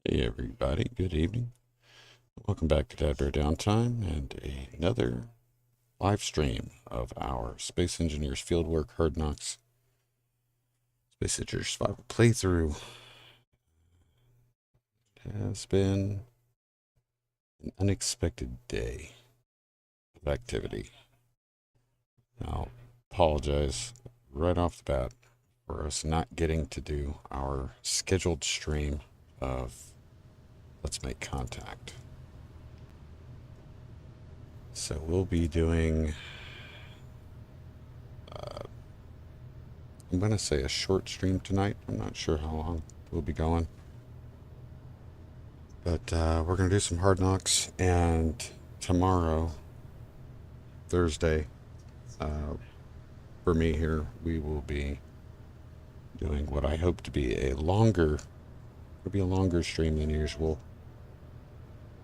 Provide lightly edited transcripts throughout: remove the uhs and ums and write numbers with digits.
Hey everybody, good evening. Welcome back to DADBEAR.Downtime and another live stream of our Space Engineers Fieldwork Hard Knocks Space Engineers Survival playthrough. It has been an unexpected day of activity. I'll apologize right off the bat for us not getting to do our scheduled stream of Let's Make Contact. So we'll be doing, I'm going to say a short stream tonight. I'm not sure how long we'll be going. But we're going to do some hard knocks. And tomorrow, Thursday, for me here, we will be doing what I hope to be a longer stream than usual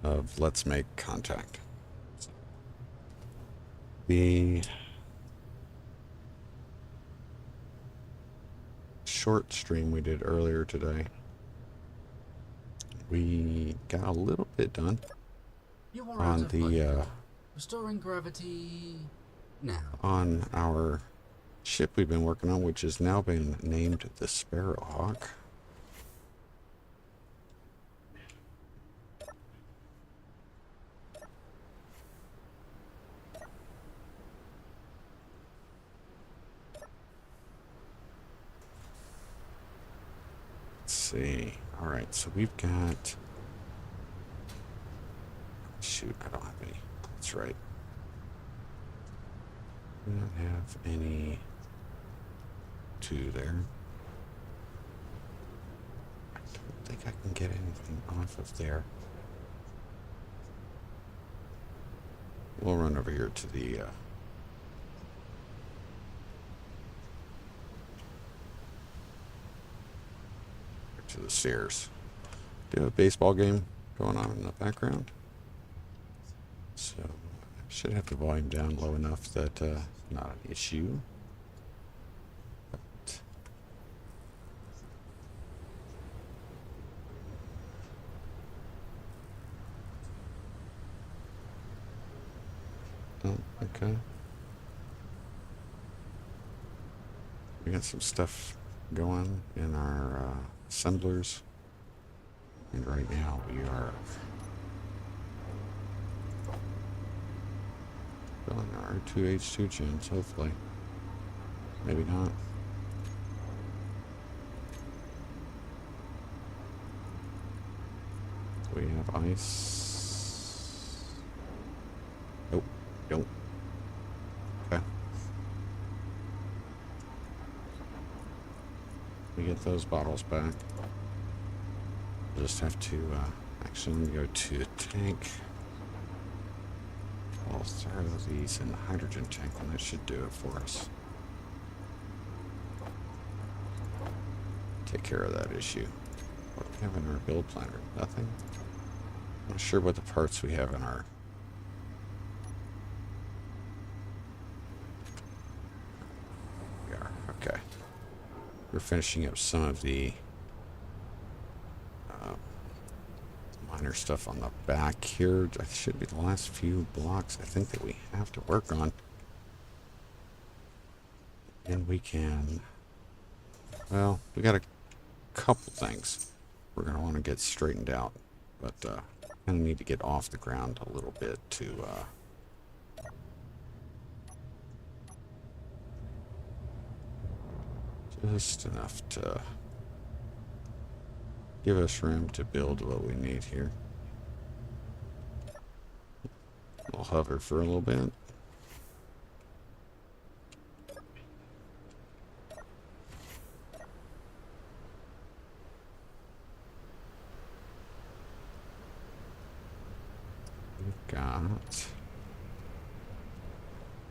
of Let's Make Contact. The short stream we did earlier today, we got a little bit done on the restoring gravity now on our ship we've been working on, which has now been named the Sparrowhawk. See. All right, so we've got. Shoot, I don't have any. That's right. We don't have any 2 there. I don't think I can get anything off of there. We'll run over here to the. To the stairs. Do have a baseball game going on in the background, so I should have the volume down low enough that not an issue. But oh, okay. We got some stuff going in our assemblers, and right now we are filling our R2H2 gens, hopefully. Maybe not. Do we have ice? Nope, don't. Okay. We get those bottles back. We'll just have to, actually, let me go to the tank. I'll throw these in the hydrogen tank, and that should do it for us. Take care of that issue. What do we have in our build planner? Nothing? I'm not sure what the parts we have in our... We are, okay. We're finishing up some of the minor stuff on the back here. That should be the last few blocks I think that we have to work on. And we can... Well, we got a couple things we're going to want to get straightened out. But kind of need to get off the ground a little bit to... just enough to give us room to build what we need here. We'll hover for a little bit. We've got...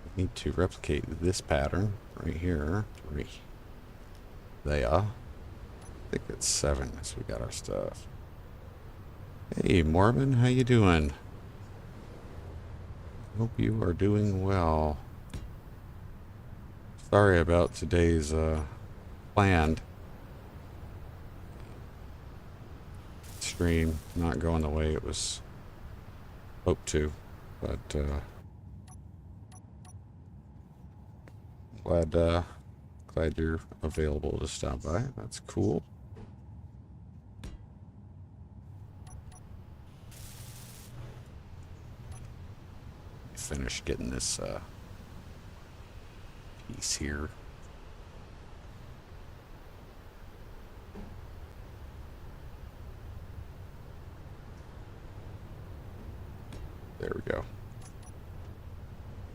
We need to replicate this pattern right here. There. I think it's 7 as we got our stuff. Hey, Mormon, how you doing? Hope you are doing well. Sorry about today's planned stream not going the way it was hoped to, but glad you're available to stop by. That's cool. Finish getting this piece here. There we go.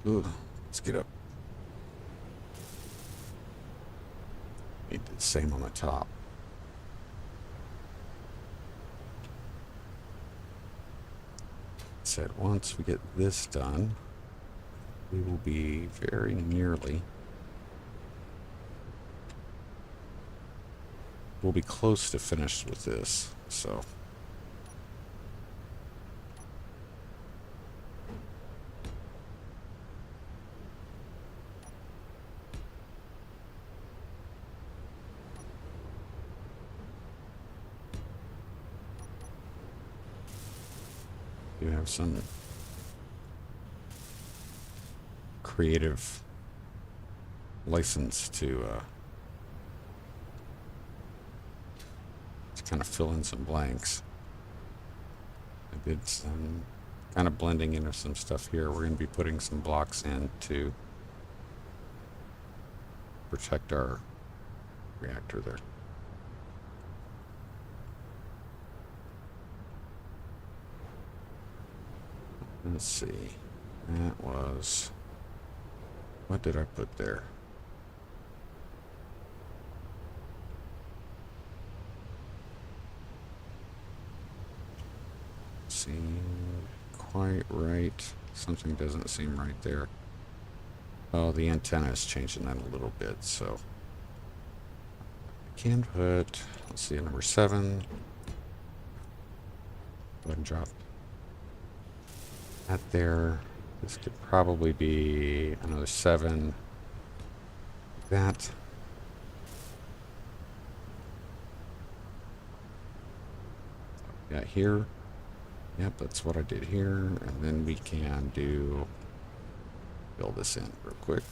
Ooh, let's get up. Need the same on the top. Said once we get this done, we will be very nearly. We'll be close to finished with this, so. You have some creative license to kind of fill in some blanks. I did some kind of blending into some stuff here. We're going to be putting some blocks in to protect our reactor there. Let's see. That was... What did I put there? Seem quite right. Something doesn't seem right there. Oh, the antenna is changing that a little bit, so I can put, let's see, number 7. Go ahead and drop that there. This could probably be another 7. That. Got here. Yep, that's what I did here. And then we can fill this in real quick.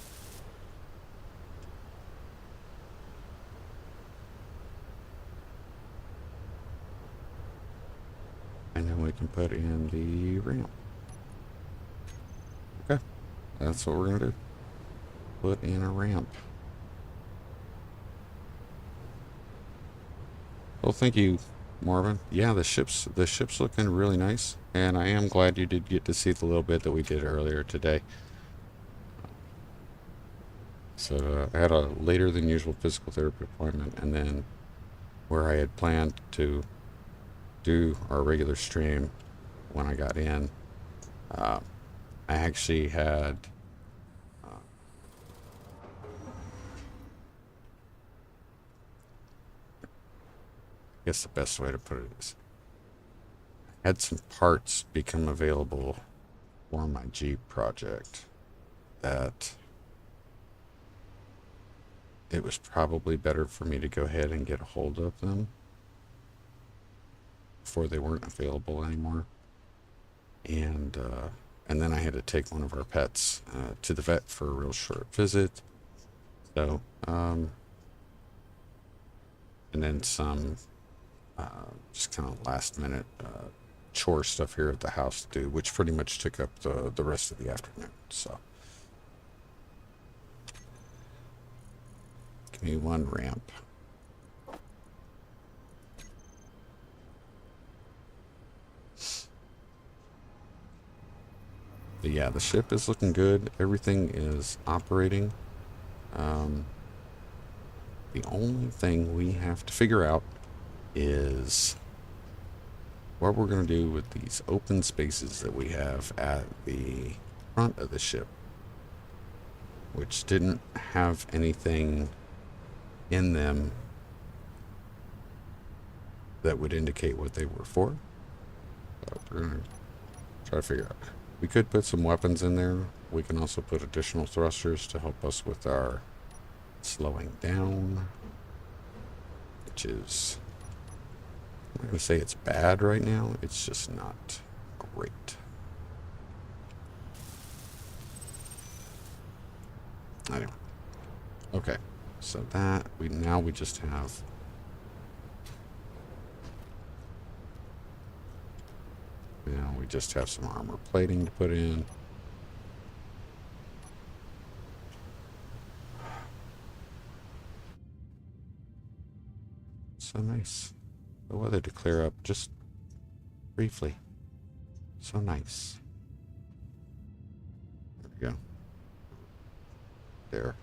And then we can put in the ramp. Okay, that's what we're gonna do. Put in a ramp. Well, thank you, Marvin. Yeah, the ship's looking really nice, and I am glad you did get to see the little bit that we did earlier today. So I had a later than usual physical therapy appointment, and then where I had planned to do our regular stream when I got in, I actually had I guess the best way to put it is I had some parts become available for my Jeep project that it was probably better for me to go ahead and get a hold of them before they weren't available anymore. And then I had to take one of our pets to the vet for a real short visit. So, and then some just kind of last minute chore stuff here at the house to do, which pretty much took up the rest of the afternoon. So, give me one ramp. But yeah, the ship is looking good. Everything is operating. The only thing we have to figure out is what we're going to do with these open spaces that we have at the front of the ship, which didn't have anything in them that would indicate what they were for. But we're going to try to figure out. We could put some weapons in there. We can also put additional thrusters to help us with our slowing down, which is I'm not going to say it's bad right now. It's just not great. Anyway. Okay. So that, we just have... Now we just have some armor plating to put in. So nice. The weather to clear up just briefly. So nice. There we go. There.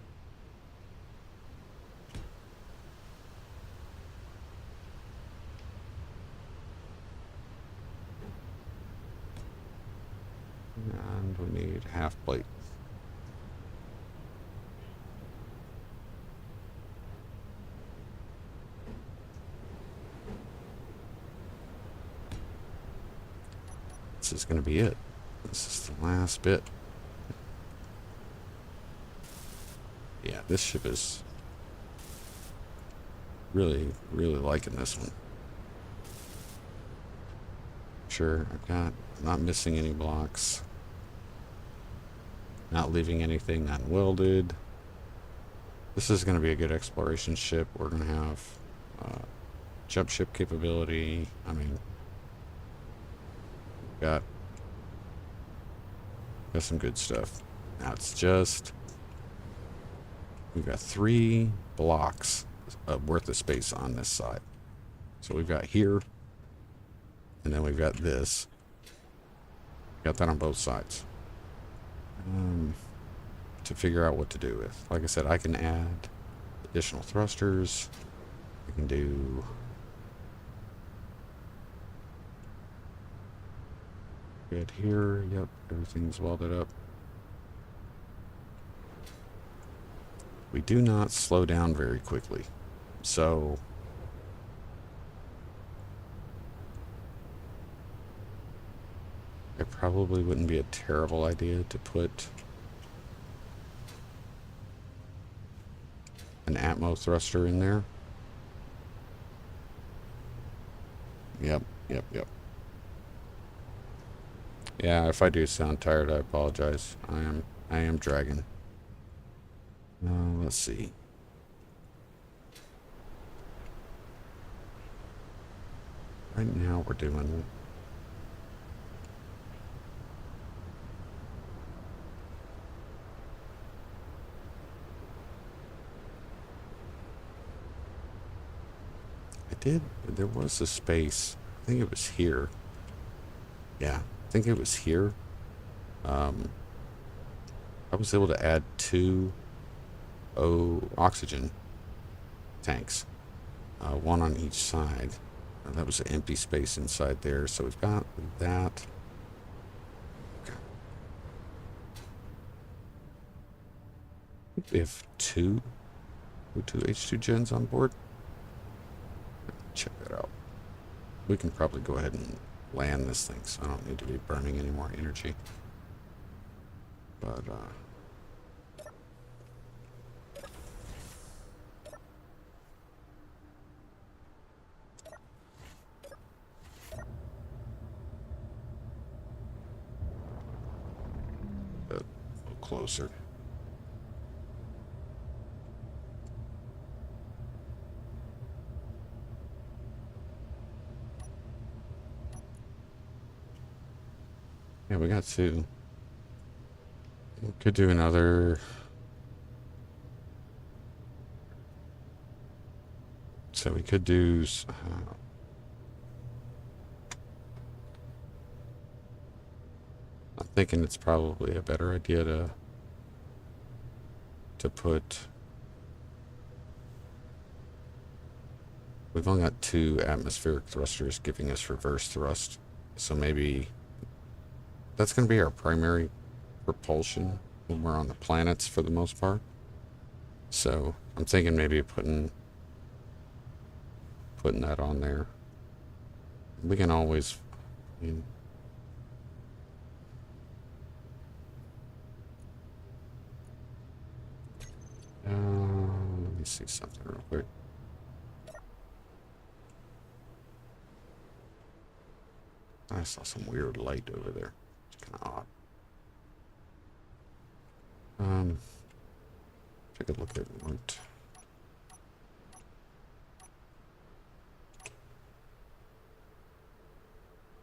And we need half plate. This is going to be it. This is the last bit. Yeah, this ship is really, really liking this one. Sure, I'm not missing any blocks. Not leaving anything unwelded. This is going to be a good exploration ship. We're going to have jump ship capability. I mean, got some good stuff. Now it's just, we've got 3 blocks worth of space on this side. So we've got here, and then we've got this. Got that on both sides. To figure out what to do with. Like I said, I can add additional thrusters. I can do good here. Yep, everything's welded up. We do not slow down very quickly. So it probably wouldn't be a terrible idea to put an Atmo thruster in there. Yep. Yeah, if I do sound tired, I apologize. I am dragging. Let's see. Right now we're doing... There was a space. I think it was here. Yeah, I think it was here. I was able to add 2 oxygen tanks. One on each side. That was an empty space inside there. So we've got that. Okay. We have 2 H2 gens on board. Check that out. We can probably go ahead and land this thing, so I don't need to be burning any more energy. But a little closer. Yeah, we got 2. We could do another. So we could do. I'm thinking it's probably a better idea to put. We've only got 2 atmospheric thrusters giving us reverse thrust, so maybe that's going to be our primary propulsion when we're on the planets for the most part. So I'm thinking maybe putting that on there. We can always, I mean, let me see something real quick. I saw some weird light over there. It's kind of odd. Take a look at what.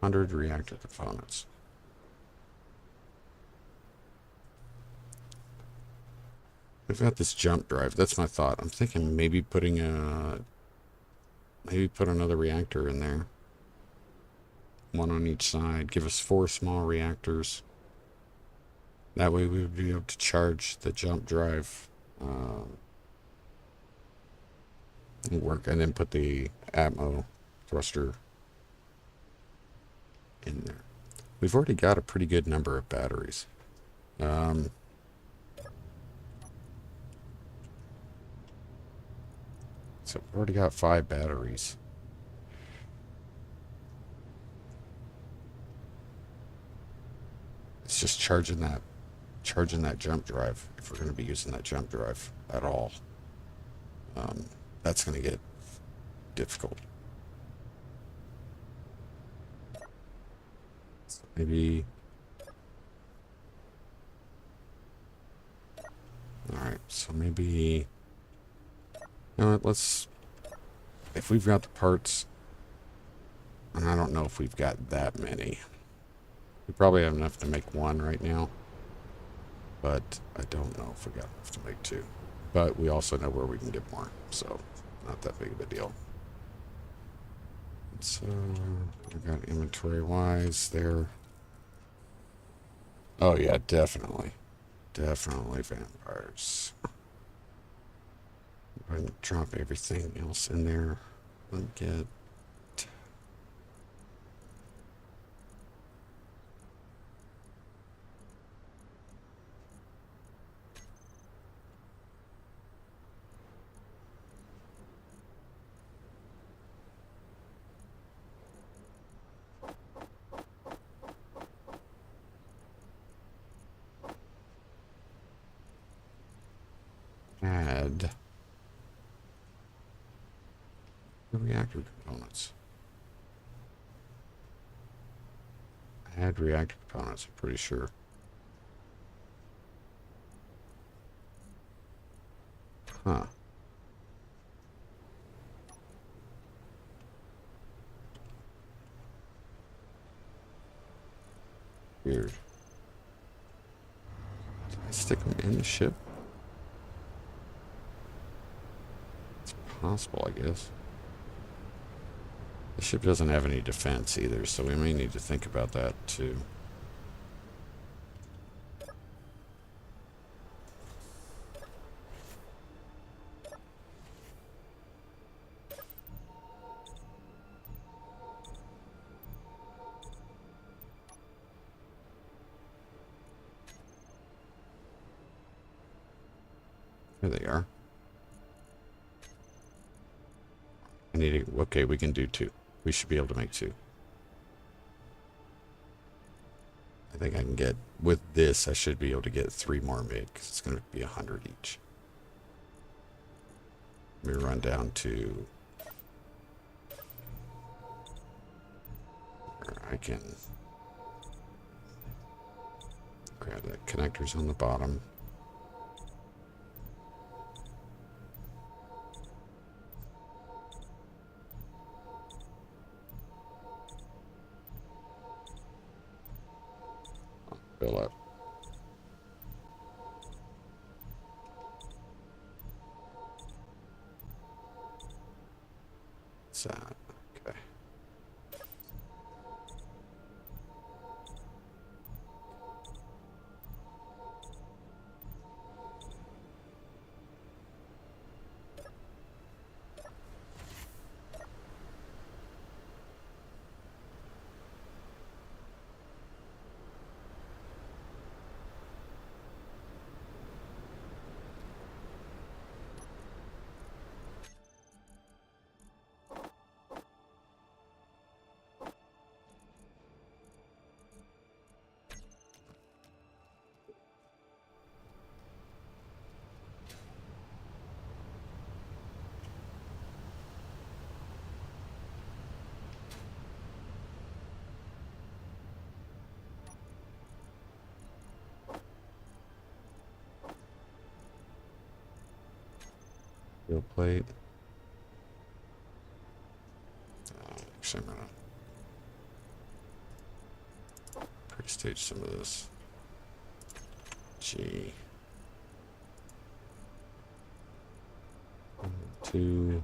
100 reactor components. We've got this jump drive. That's my thought. I'm thinking maybe put another reactor in there. One on each side. Give us 4 small reactors. That way we would be able to charge the jump drive. Work, and then put the Atmo thruster in there. We've already got a pretty good number of batteries. So we've already got 5 batteries. It's just charging that jump drive, if we're going to be using that jump drive at all. That's going to get difficult. So maybe. Alright, so maybe. You know what, if we've got the parts, and I don't know if we've got that many. We probably have enough to make 1 right now. But I don't know if we got enough to make 2. But we also know where we can get more, so not that big of a deal. So we got inventory-wise there. Oh yeah, definitely vampires. Go ahead and drop everything else in there. Let get. Add the reactor components. Add reactor components, I'm pretty sure. Huh. Weird. Did I stick them in the ship? It's possible, I guess. The ship doesn't have any defense either, so we may need to think about that too. There they are. I need to, okay, we can do 2. We should be able to make 2. I think I can get, with this, I should be able to get 3 more made, because it's going to be 100 each. Let me run down to where I can grab the connectors on the bottom. Fill up. What's that? Okay. Steel plate. Actually, I'm gonna pre-stage some of this. G. 1, 2.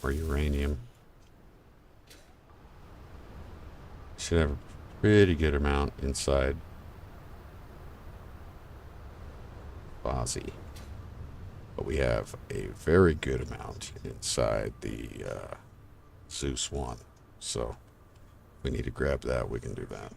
Or uranium. Should have a pretty good amount inside Fozzie. But we have a very good amount inside the Zeus 1. So if we need to grab that, we can do that.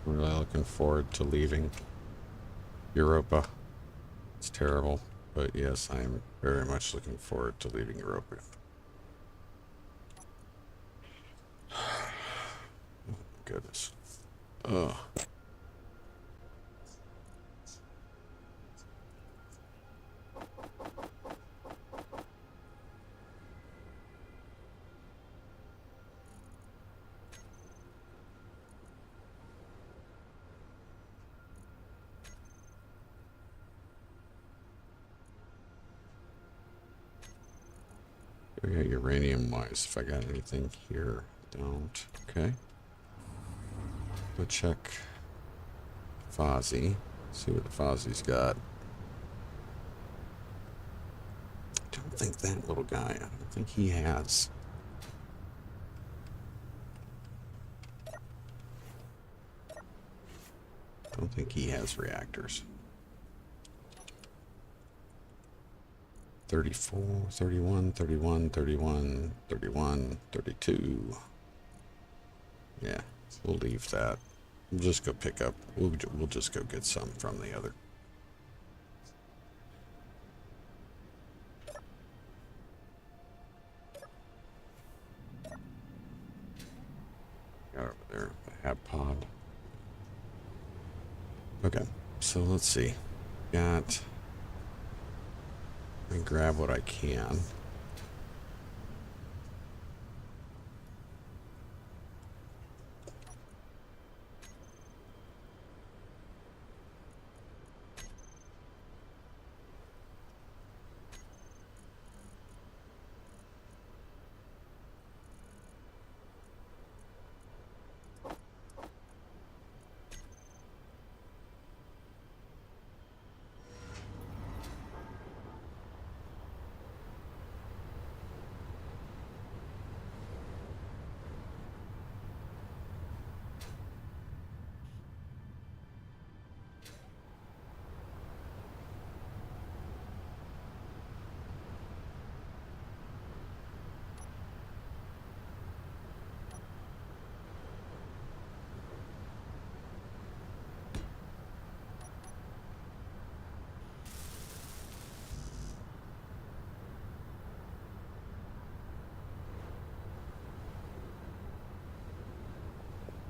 Really looking forward to leaving Europa. It's terrible, but yes, I am very much looking forward to leaving Europa. Oh, goodness. Ugh. We got uranium wise. If I got anything here, don't. Okay. Go check Fozzie. See what the Fozzie's got. I don't think that little guy, I don't think he has. I don't think he has reactors. 34, 31, 31, 31, 31, 32. Yeah, we'll leave that. We'll just go pick up. We'll just go get some from the other. Got over there, the hab pod. Okay, so let's see. Got. Let me grab what I can.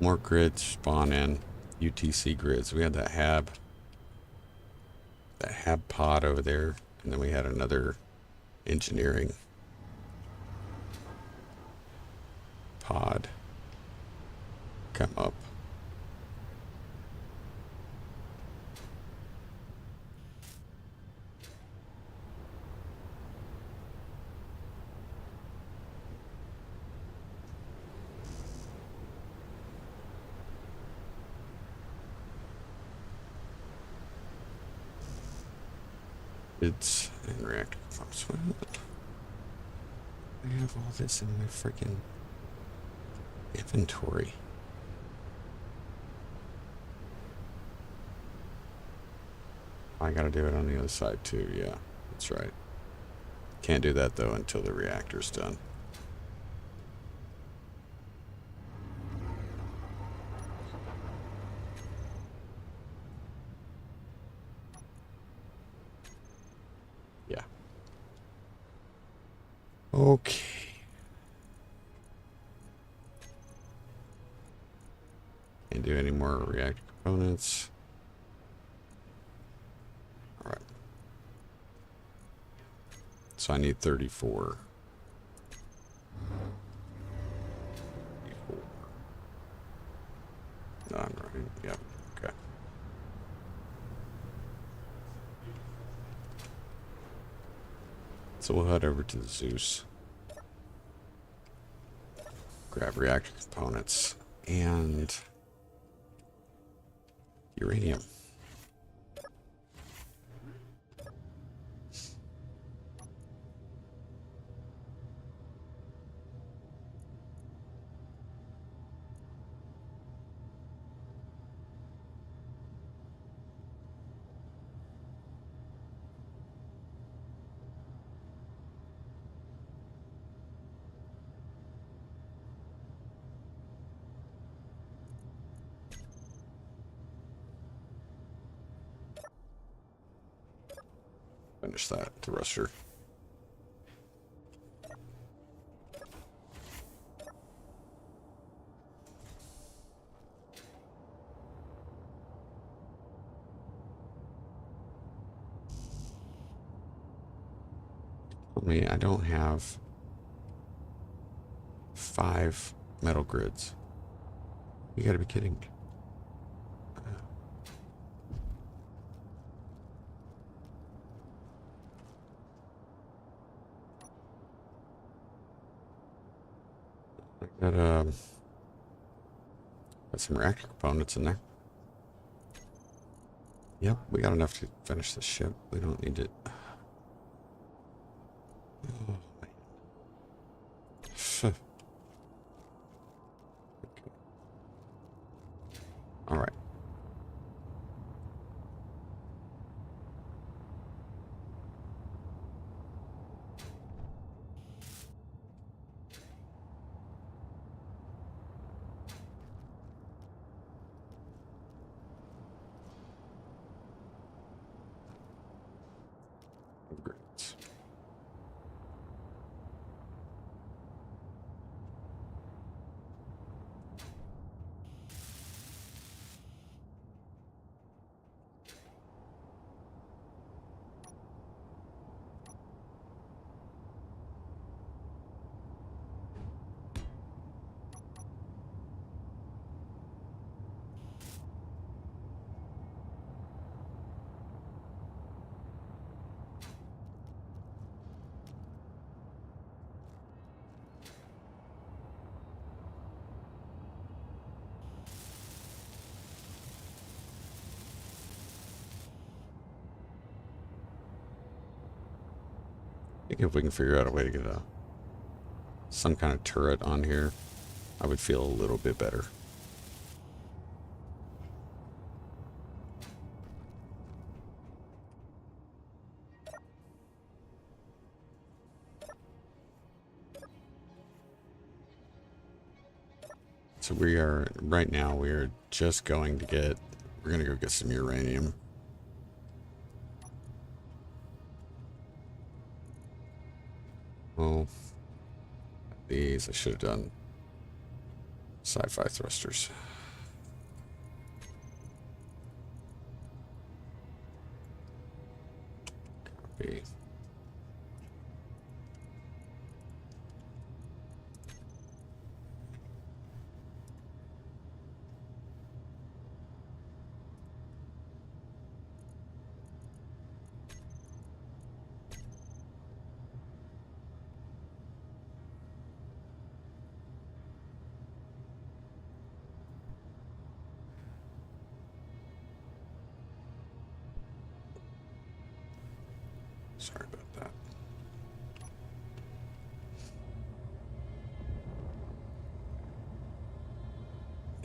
More grids spawn in. UTC grids. We had that hab pod over there, and then we had another engineering pod come up. It's in reactor components. I have all this in my freaking inventory. I gotta do it on the other side too, yeah, that's right. Can't do that though until the reactor's done. Yeah. Okay. Can't do any more reactor components. All right. So I need 34. 34. No, I'm right. Yep. Okay. So we'll head over to the Zeus. Grab reactor components and uranium. Finish that thruster. I don't have 5 metal grids. You gotta be kidding me. I got some reactor components in there. Yep, we got enough to finish the ship. We don't need it. Oh, man. Okay. All right. Upgrades. I think if we can figure out a way to get some kind of turret on here, I would feel a little bit better. So right now, we are just going to we're going to go get some uranium. Oh, these, I should have done sci-fi thrusters. Copy.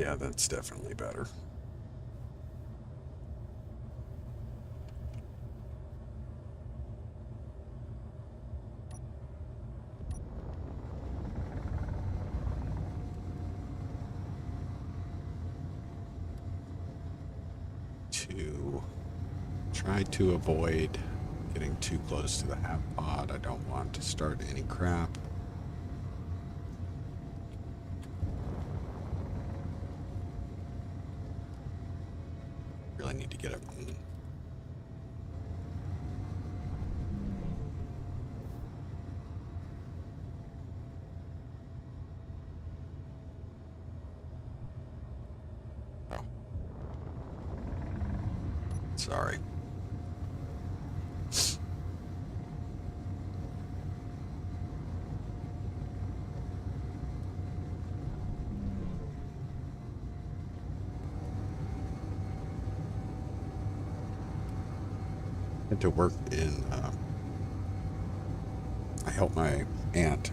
Yeah, that's definitely better. To try to avoid getting too close to the half pod. I don't want to start any crap. Really need to get up. Oh. Sorry. Had to work in, I helped my aunt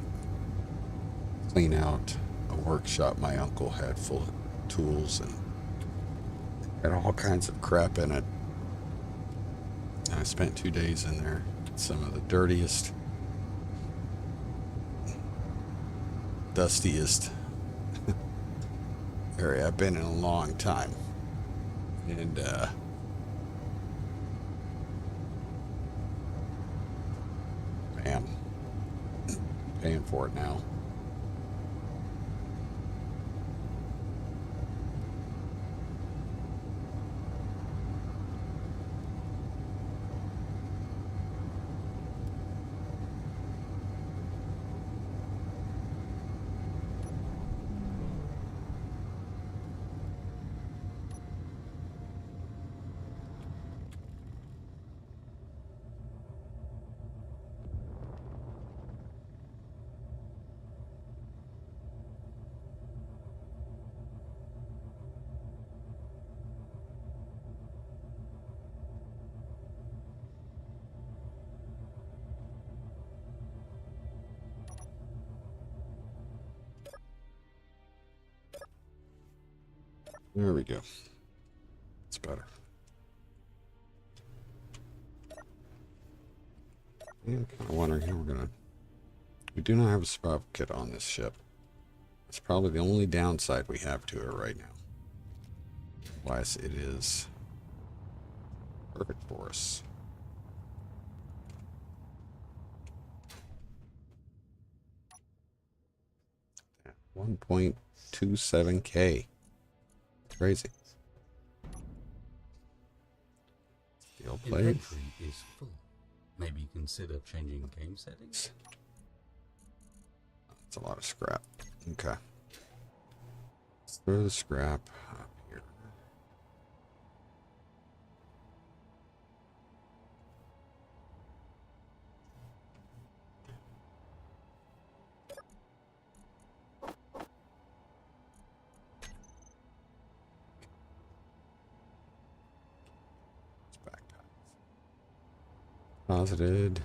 clean out a workshop my uncle had full of tools and had all kinds of crap in it. And I spent 2 days in there. Some of the dirtiest, dustiest area I've been in a long time. And, man, paying for it now. There we go. It's better. I'm kind of wondering how we do not have a survival kit on this ship. It's probably the only downside we have to it right now. Otherwise, it is perfect for us. At 1.27K. Crazy. Steel plate. Inventory is full. Maybe consider changing game settings. That's a lot of scrap. Okay. Let's throw the scrap up here. It's backpacks. Posited.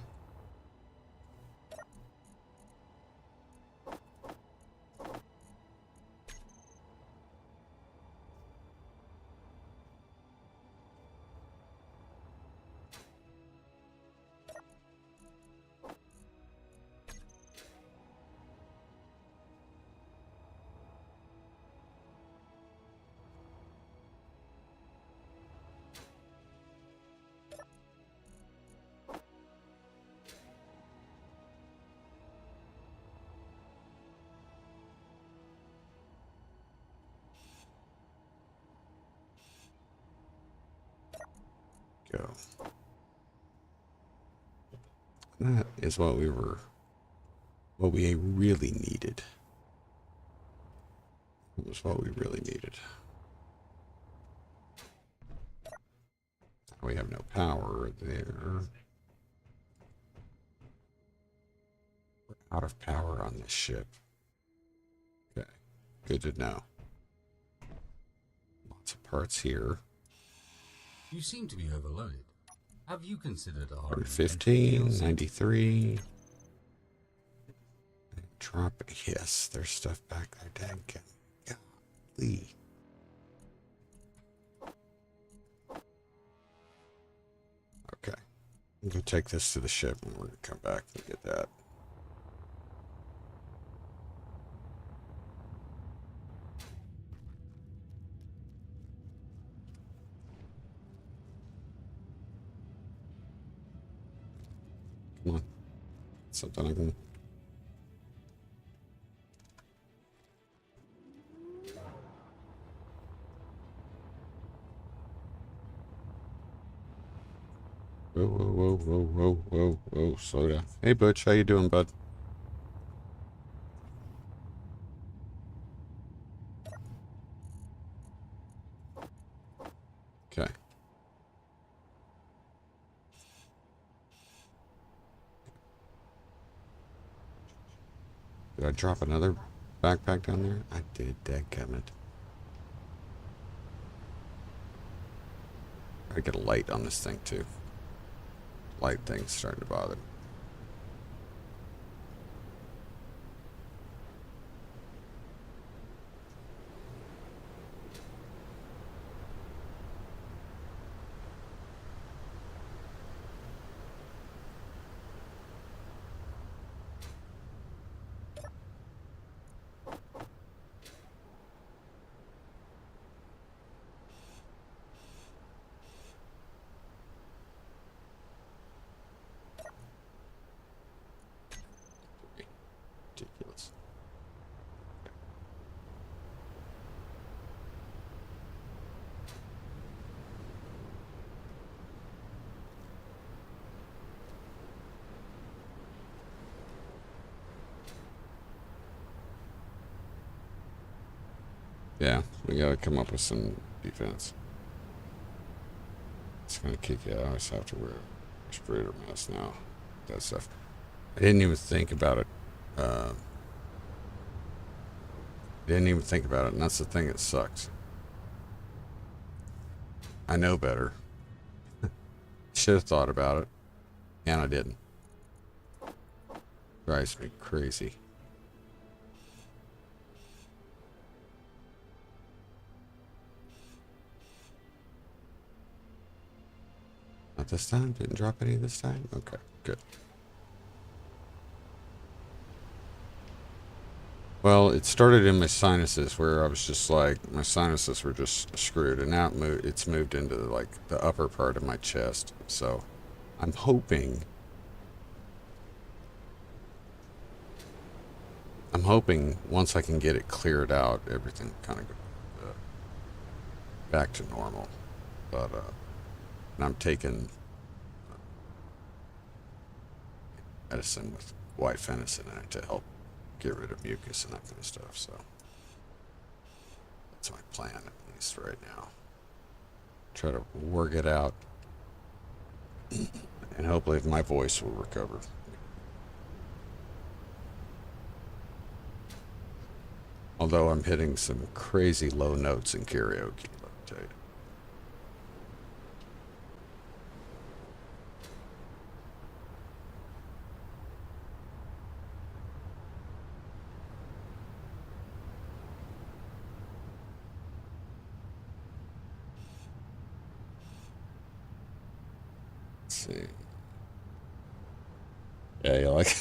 Go. That is what we really needed. It was what we really needed. We have no power there. We're out of power on this ship. Okay, good to know. Lots of parts here. You seem to be overloaded. Have you considered a hard 15, 93. Drop. Yes, there's stuff back there. Dang. Golly. Go take this to the ship and we're gonna come back and get that. Come on. Something I can. Whoa, whoa, whoa, whoa, whoa, whoa, whoa, slow down. Hey, Butch, how you doing, bud? Okay. Did I drop another backpack down there? I did, dadgummit. I get a light on this thing, too. Light thing's starting to bother me. Ridiculous. Yeah, we gotta come up with some defense. It's gonna kick you out. I just have to wear a respirator mask now. That stuff. I didn't even think about it. Didn't even think about it, and that's the thing that sucks. I know better. Should have thought about it, and I didn't. Drives me crazy. Not this time? Didn't drop any this time? Okay, good. Well, it started in my sinuses where I was just like, my sinuses were just screwed, and now it's moved into like the upper part of my chest. So I'm hoping once I can get it cleared out, everything kind of goes back to normal. But and I'm taking medicine with white phenicin in it to help get rid of mucus and that kind of stuff. So that's my plan, at least right now. Try to work it out, and hopefully my voice will recover. Although I'm hitting some crazy low notes in karaoke, let me tell you. Let's see. Yeah, you like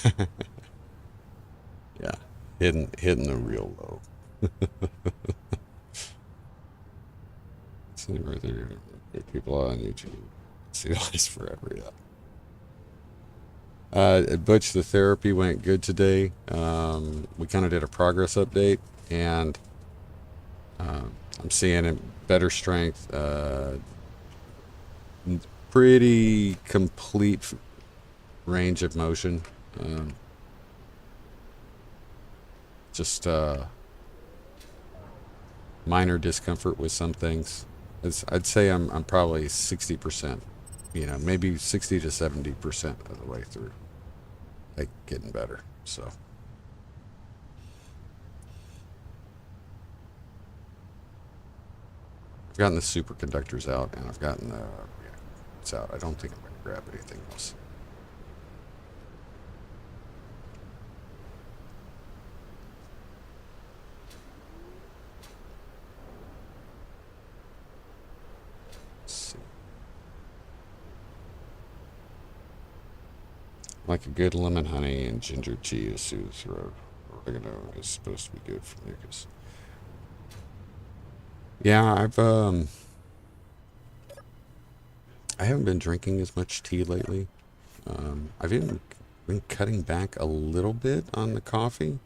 yeah, hitting the real low. See right there, people on YouTube. See this forever, yeah. Butch, the therapy went good today. We kind of did a progress update, and I'm seeing a better strength, pretty complete range of motion. Just minor discomfort with some things. I'd say I'm probably 60%, maybe 60 to 70% of the way through, like getting better. So I've gotten the superconductors out, and I've gotten the reactants out. I don't think I'm going to grab anything else. Let's see. Like a good lemon honey and ginger tea is soothe throat. Oregano is supposed to be good for mucus. Yeah, I haven't been drinking as much tea lately. I've even been cutting back a little bit on the coffee,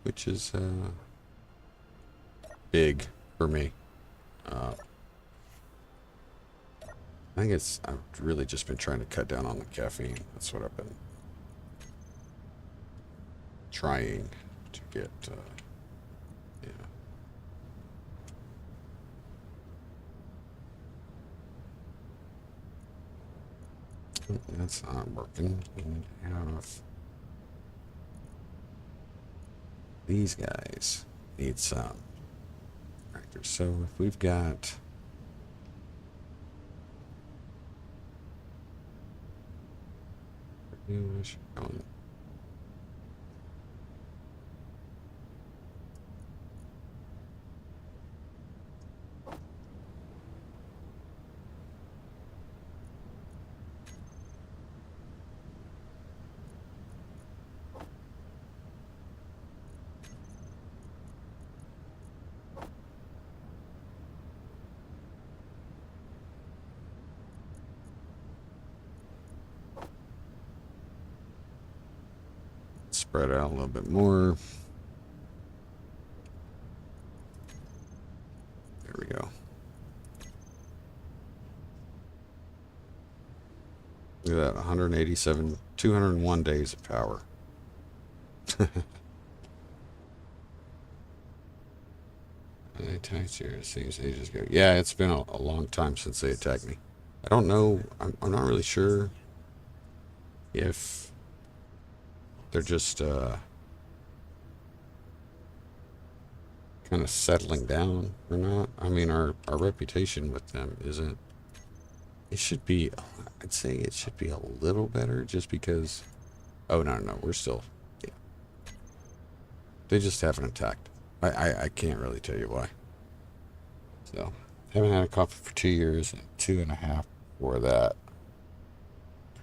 which is big for me. I think I've really just been trying to cut down on the caffeine. That's what I've been trying to get, yeah. That's not working. We need to have these guys need some actors. So if we've got spread out a little bit more. There we go. Look at that, 187, 201 days of power. They attacked here, it seems ages ago. Yeah, it's been a long time since they attacked me. I don't know, I'm not really sure if they're just kind of settling down or not. I mean, our reputation with them isn't, it should be, I'd say it should be a little better just because, oh, no, we're still, yeah. They just haven't attacked. I can't really tell you why. So, haven't had a coffee for 2 years and 2.5 before that.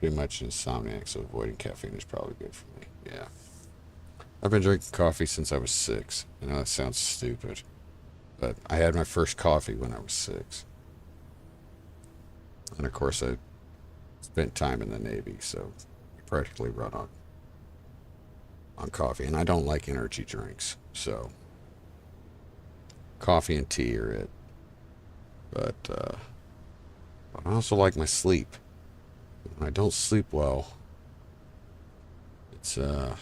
Pretty much insomniac, so avoiding caffeine is probably good for me. Yeah. I've been drinking coffee since I was 6. I know that sounds stupid, but I had my first coffee when I was 6. And of course, I spent time in the Navy, so I practically run on coffee. And I don't like energy drinks, so coffee and tea are it. But I also like my sleep. When I don't sleep well, it's I'm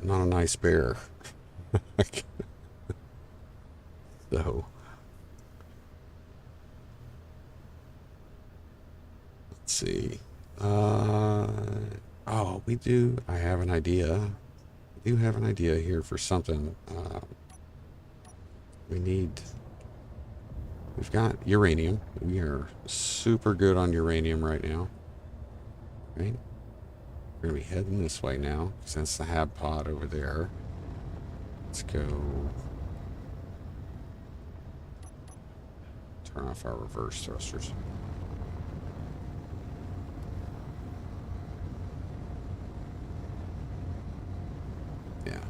not a nice bear. So let's see. Oh, we do. I have an idea. We do have an idea here for something. We've got uranium. We are super good on uranium right now. Right? We're going to be heading this way now, since the hab pod over there. Let's go turn off our reverse thrusters. Yeah.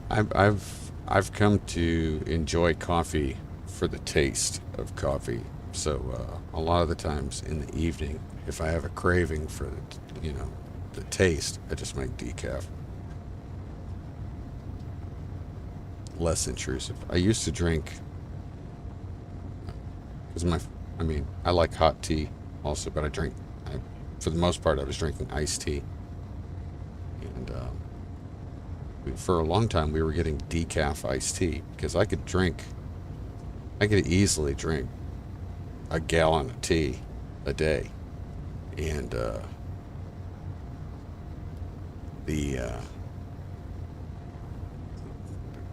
I've come to enjoy coffee for the taste of coffee. So a lot of the times in the evening, if I have a craving for the taste, I just make decaf. Less intrusive. I used to drink because I like hot tea also, but for the most part I was drinking iced tea, and for a long time we were getting decaf iced tea because I could easily drink a gallon of tea a day, and the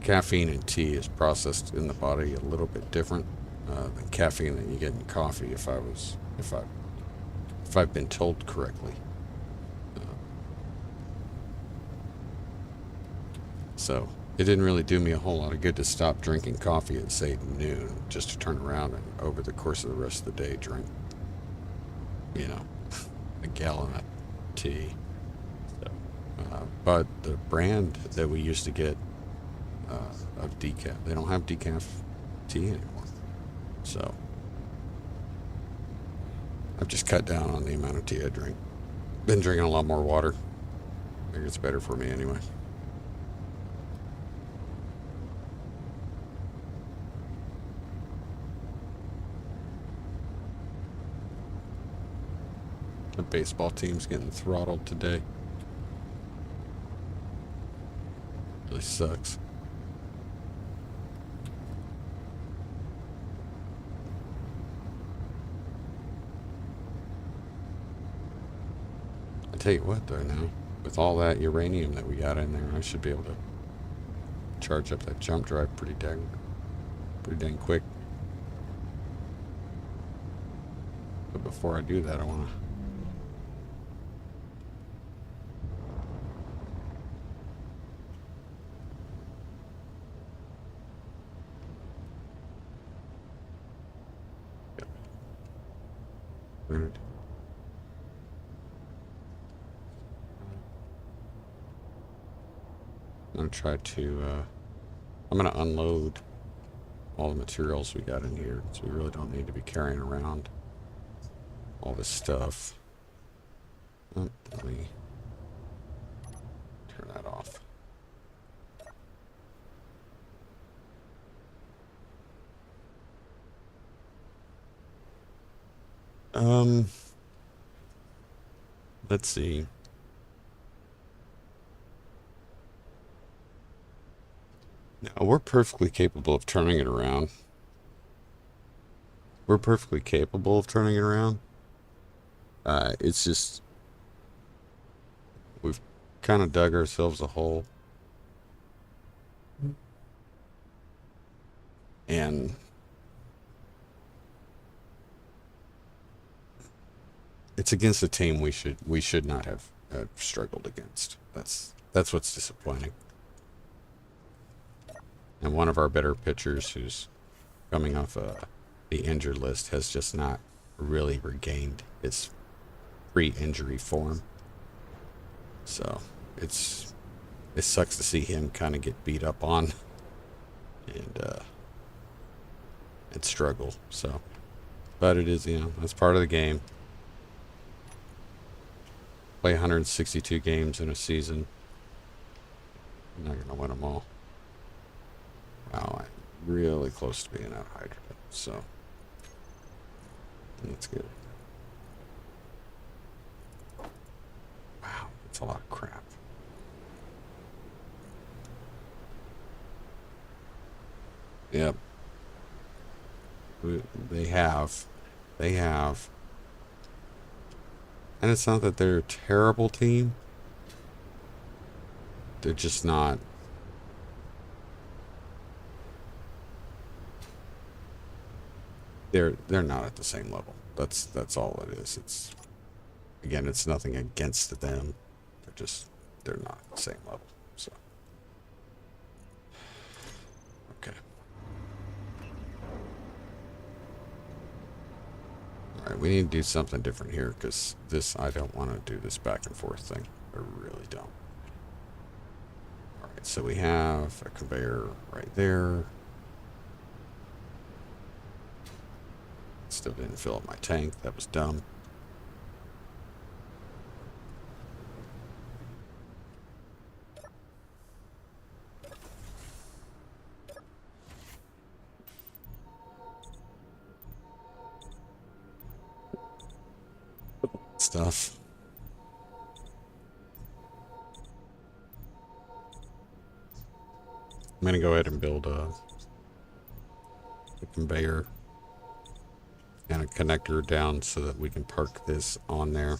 caffeine in tea is processed in the body a little bit different than caffeine that you get in coffee. If I've been told correctly. So it didn't really do me a whole lot of good to stop drinking coffee at, say, noon, just to turn around and over the course of the rest of the day drink you know, a gallon of tea. So, but the brand that we used to get of decaf, they don't have decaf tea anymore. So I've just cut down on the amount of tea I drink. Been drinking a lot more water. I think it's better for me anyway. The baseball team's getting throttled today. Really sucks. I tell you what, though, now with all that uranium that we got in there, I should be able to charge up that jump drive pretty dang quick. But before I do that, I want to. Yep. I'm gonna try to. I'm gonna unload all the materials we got in here, so we really don't need to be carrying around all this stuff. Oh, let me turn that off. Let's see. Now, we're perfectly capable of turning it around. We're perfectly capable of turning it around. It's just we've kind of dug ourselves a hole, and it's against a team we should not have struggled against. That's what's disappointing. And one of our better pitchers, who's coming off the injured list, has just not really regained his pre-injury form. So it sucks to see him kind of get beat up on and struggle. So, but it is, that's part of the game. Play 162 games in a season. I'm not gonna win them all. Wow, I'm really close to being out of hydrogen, so that's good. Wow, that's a lot of crap. Yep. They have. And it's not that they're a terrible team. They're just not. They're not at the same level. That's all it is. It's nothing against them. They're not at the same level. So okay. All right, we need to do something different here, because I don't want to do this back and forth thing. I really don't. All right, so we have a conveyor right there. Still didn't fill up my tank. That was dumb. Stuff. I'm gonna go ahead and build a conveyor and a connector down so that we can park this on there.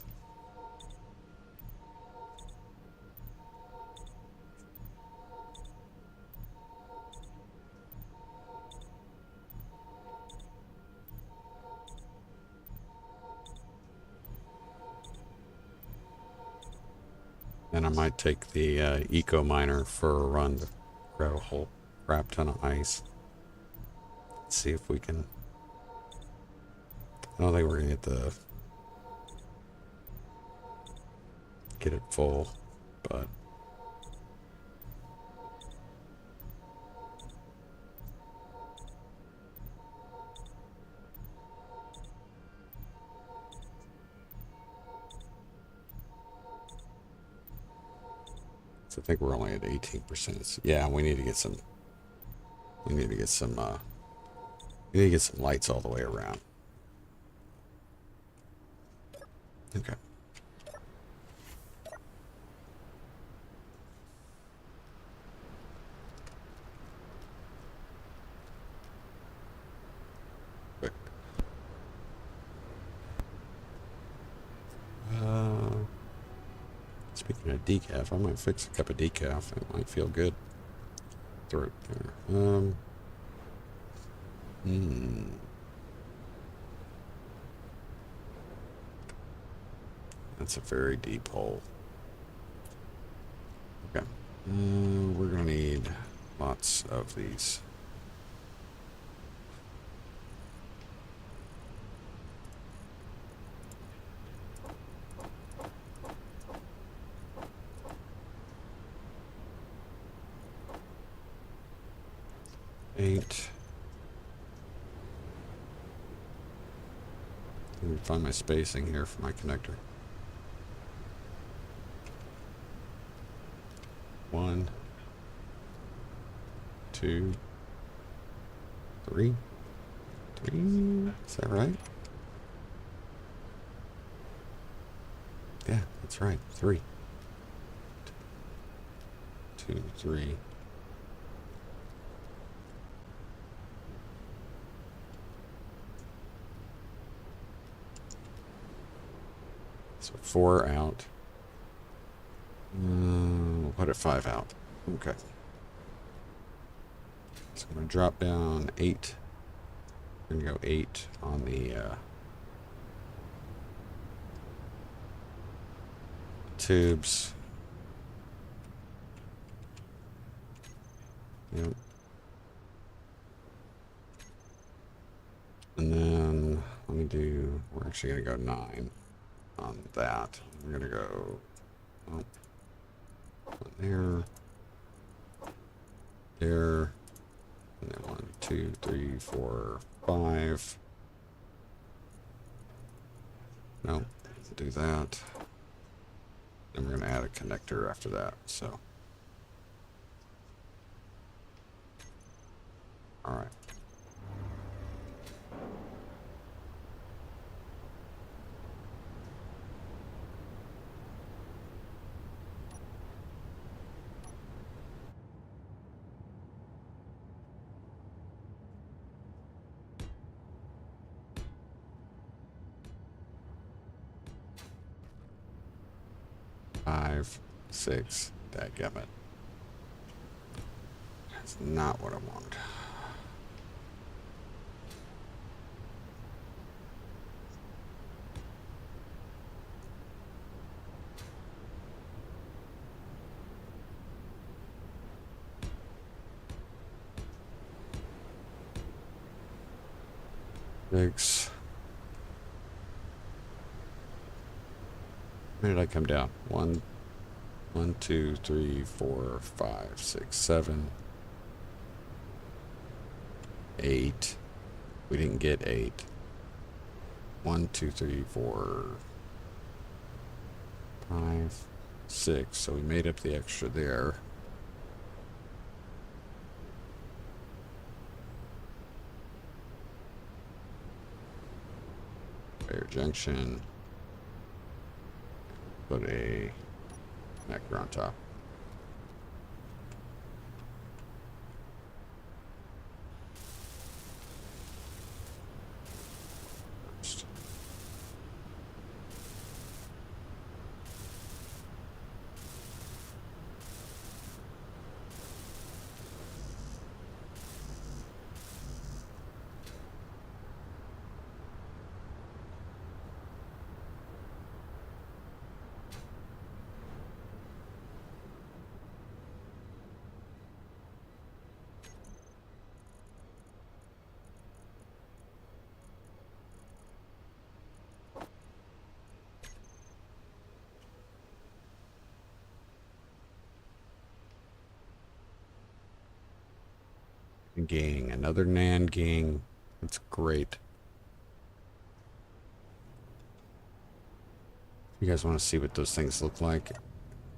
And I might take the eco miner for a run to grab a whole crap ton of ice. Let's see if we can. I don't think we're gonna get the get it full, but so I think we're only at 18%. Yeah, we need to get some. We need to get some. We need to get some lights all the way around. Okay. Quick. Speaking of decaf, I might fix a cup of decaf. It might feel good. Throw it there. That's a very deep hole. Okay. We're gonna need lots of these. Eight. Let me find my spacing here for my connector. 1, 2, 3. 3. Is that right? Yeah, that's right. 3. 2, 3. So 4 out. We'll put it 5 out. Okay. So I'm going to drop down 8. I'm going to go 8 on the tubes. Yep. And then let me do, we're actually going to go 9 on that. We're going to go there, there, and then 1, 2, 3, 4, 5. No, do that. Then we're going to add a connector after that. So, all right. Five, 6, dadgummit. That's not what I want. Six. Where did I come down? 1, 2, 3, 4, 5, 6, 7, 8. We didn't get 8. 1, 2, 3, 4, 5, 6. So we made up the extra there. Conveyor junction. Put a connector on top. First. gang, another NAND gang. That's great. You guys want to see what those things look like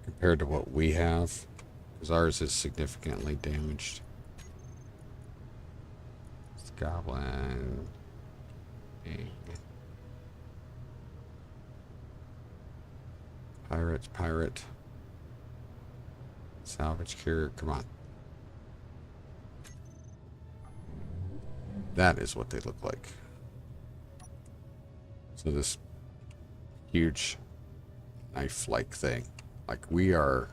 compared to what we have? Because ours is significantly damaged. It's Goblin. Gang. Pirate. Salvage carrier, come on. That is what they look like. So this huge knife-like thing, like we are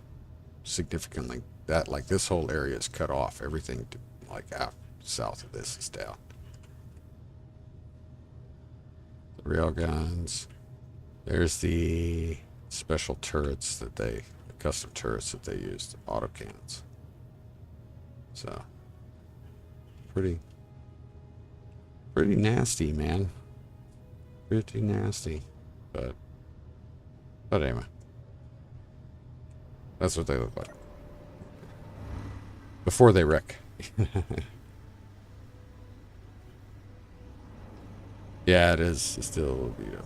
significantly, that like this whole area is cut off. Everything like out south of this is down. The rail guns. There's the special turrets that the custom turrets that they used, autocannons. So pretty nasty, man. Pretty nasty. But anyway. That's what they look like. Before they wreck. Yeah, it is. It's still, you know.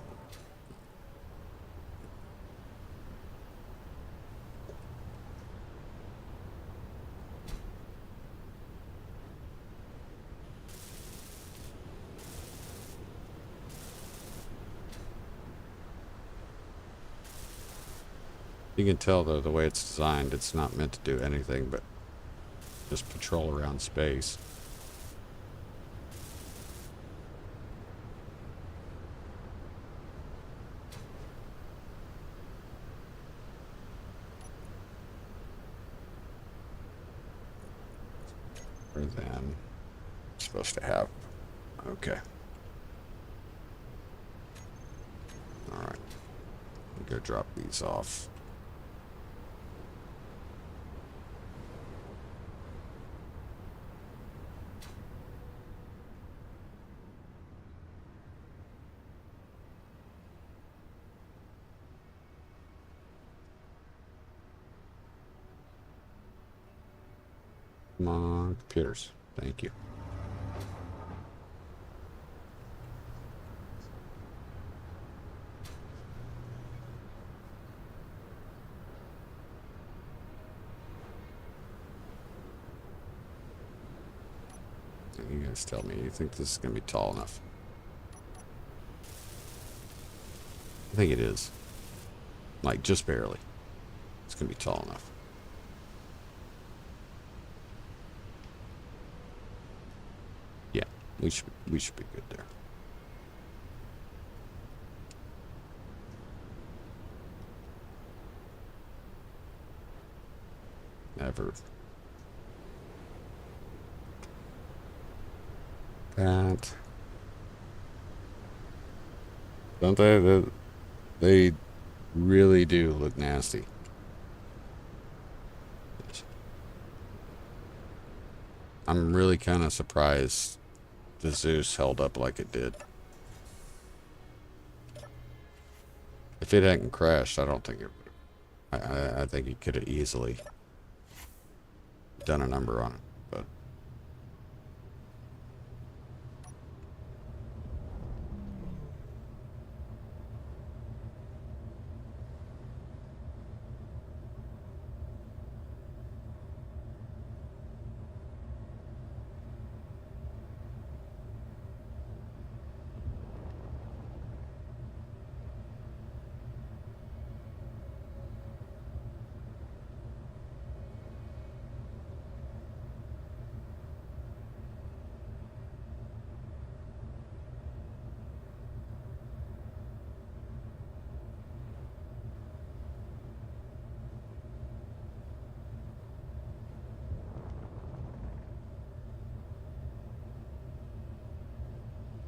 You can tell, though, the way it's designed, it's not meant to do anything but just patrol around space. Or then it's supposed to have. Okay. Alright. Go drop these off. Come on, computers. Thank you. You guys tell me, you think this is going to be tall enough? I think it is. Like, just barely. It's going to be tall enough. Yeah, we should be good there. Never. That. Don't they? They really do look nasty. I'm really kind of surprised the Zeus held up like it did. If it hadn't crashed, I don't think it would. I think it could have easily done a number on it, but.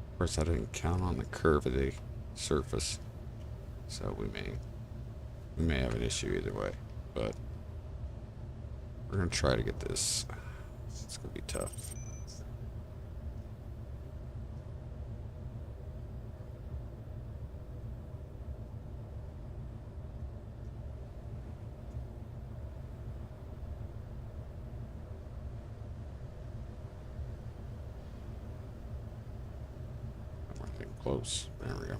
Of course, I didn't count on the curve of the surface, so we may have an issue either way. But we're gonna try to get this. It's gonna be tough. close. There we go.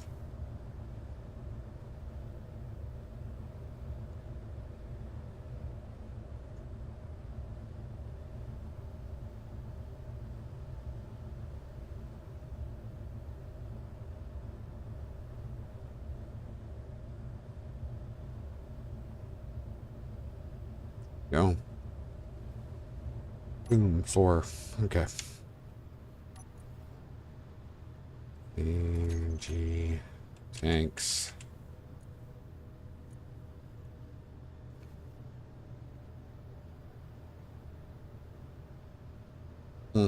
Go. Boom, 4. Okay. G tanks. Hmm.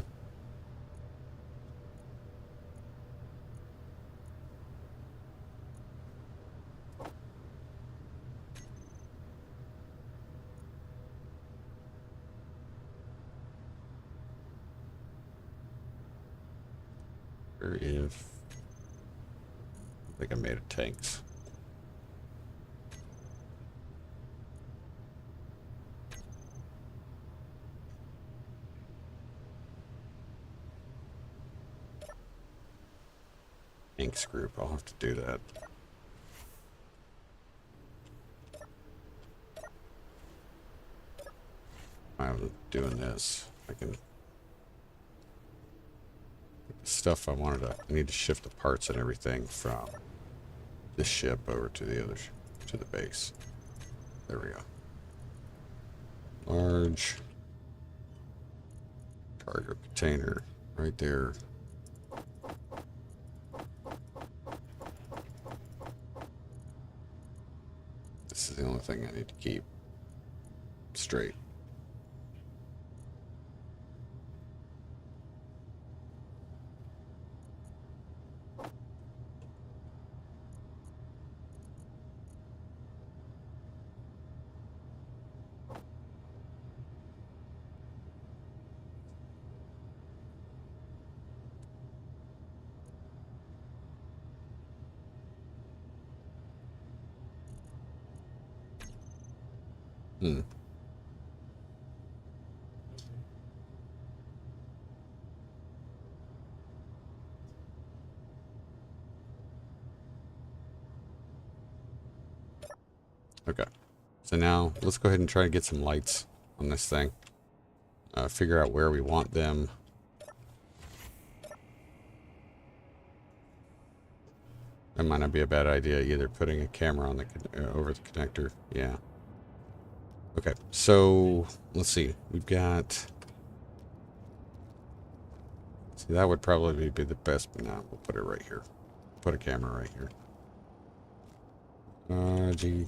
Where is... I think I made it tanks. Tanks group, I'll have to do that. I'm doing this. I can... Stuff I need to shift the parts and everything from this ship over to the other, to the base. There we go. Large cargo container right there. This is the only thing I need to keep straight. Hmm. Okay. So now let's go ahead and try to get some lights on this thing. Figure out where we want them. That might not be a bad idea either, putting a camera on the over the connector. Yeah. Okay, so let's see. We've got... See, that would probably be the best, but now we'll put it right here. Put a camera right here. G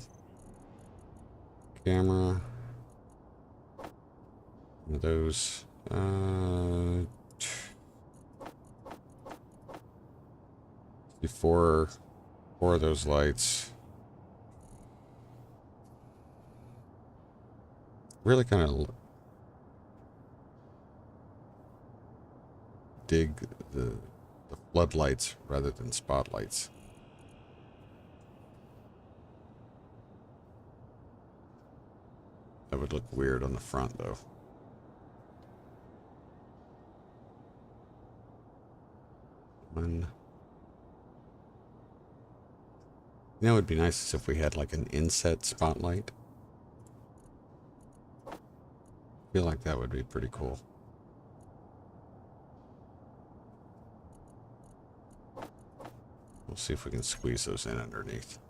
camera. One of those. Four of those lights. Really kind of dig the floodlights rather than spotlights. That would look weird on the front, though. One. You know, it would be nice if we had like an inset spotlight. I feel like that would be pretty cool. We'll see if we can squeeze those in underneath.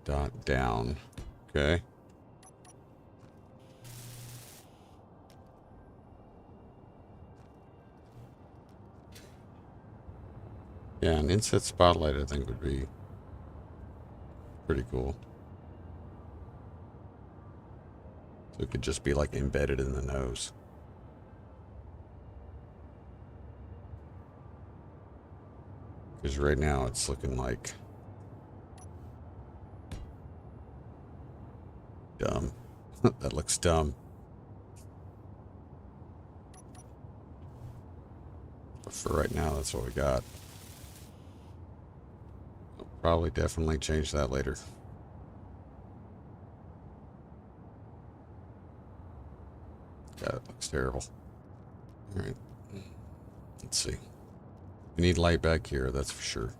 Dot down. Okay. Yeah, an inset spotlight I think would be pretty cool. So it could just be like embedded in the nose. Because right now it's looking like Dumb. That looks dumb. But for right now, that's what we got. I'll probably definitely change that later. God, it looks terrible. Alright. Let's see. We need light back here, that's for sure.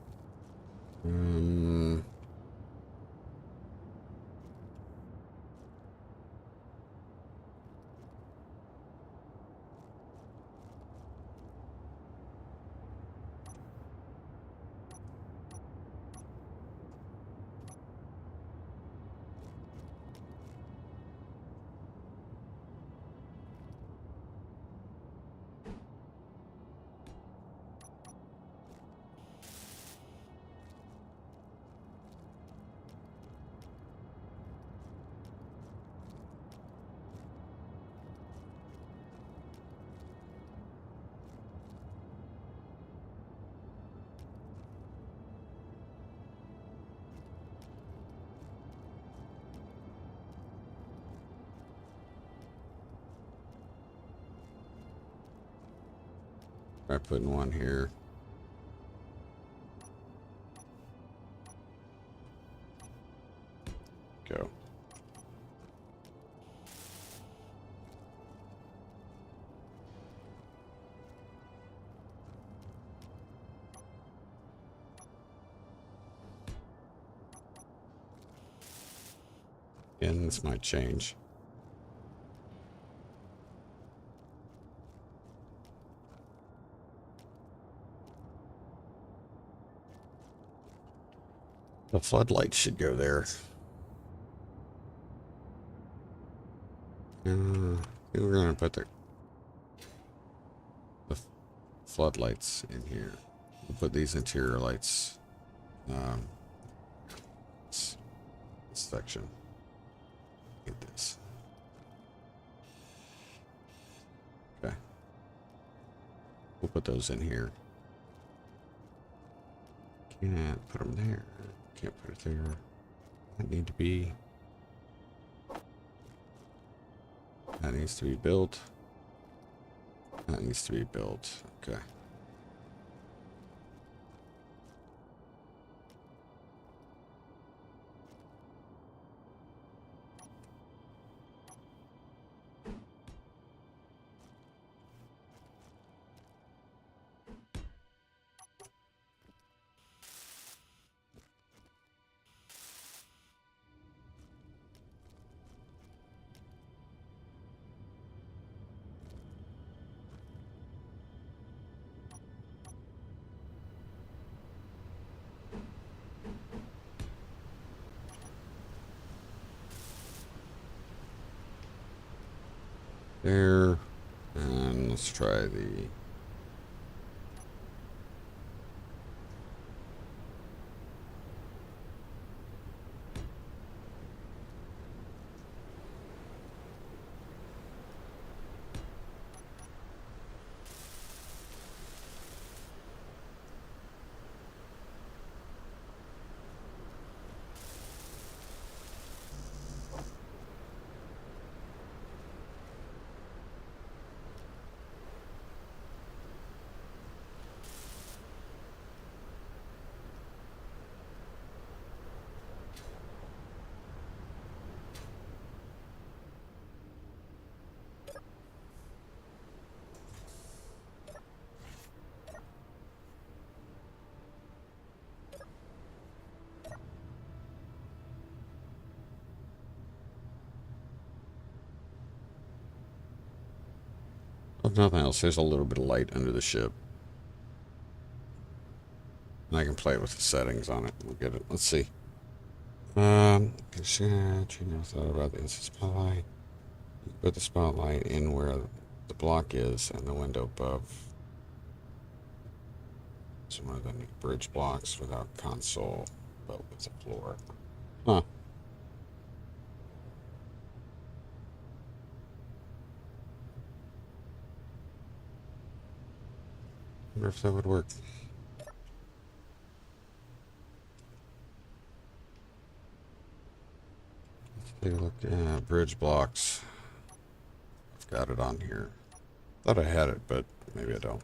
Try putting one here. Go. And this might change. The floodlights should go there. We're gonna put the floodlights in here. We'll put these interior lights. This section. Get this. Okay. We'll put those in here. Can't put them there. Can't put it there. That need to be. That needs to be built. That needs to be built. Okay. There. And let's try the... If nothing else, there's a little bit of light under the ship. And I can play with the settings on it. We'll get it. Let's see. Thought about this spotlight. Put the spotlight in where the block is and the window above. It's one of the new bridge blocks without console, but with a floor. Huh. Wonder if that would work. Take a look at bridge blocks. I've got it on here. Thought I had it, but maybe I don't.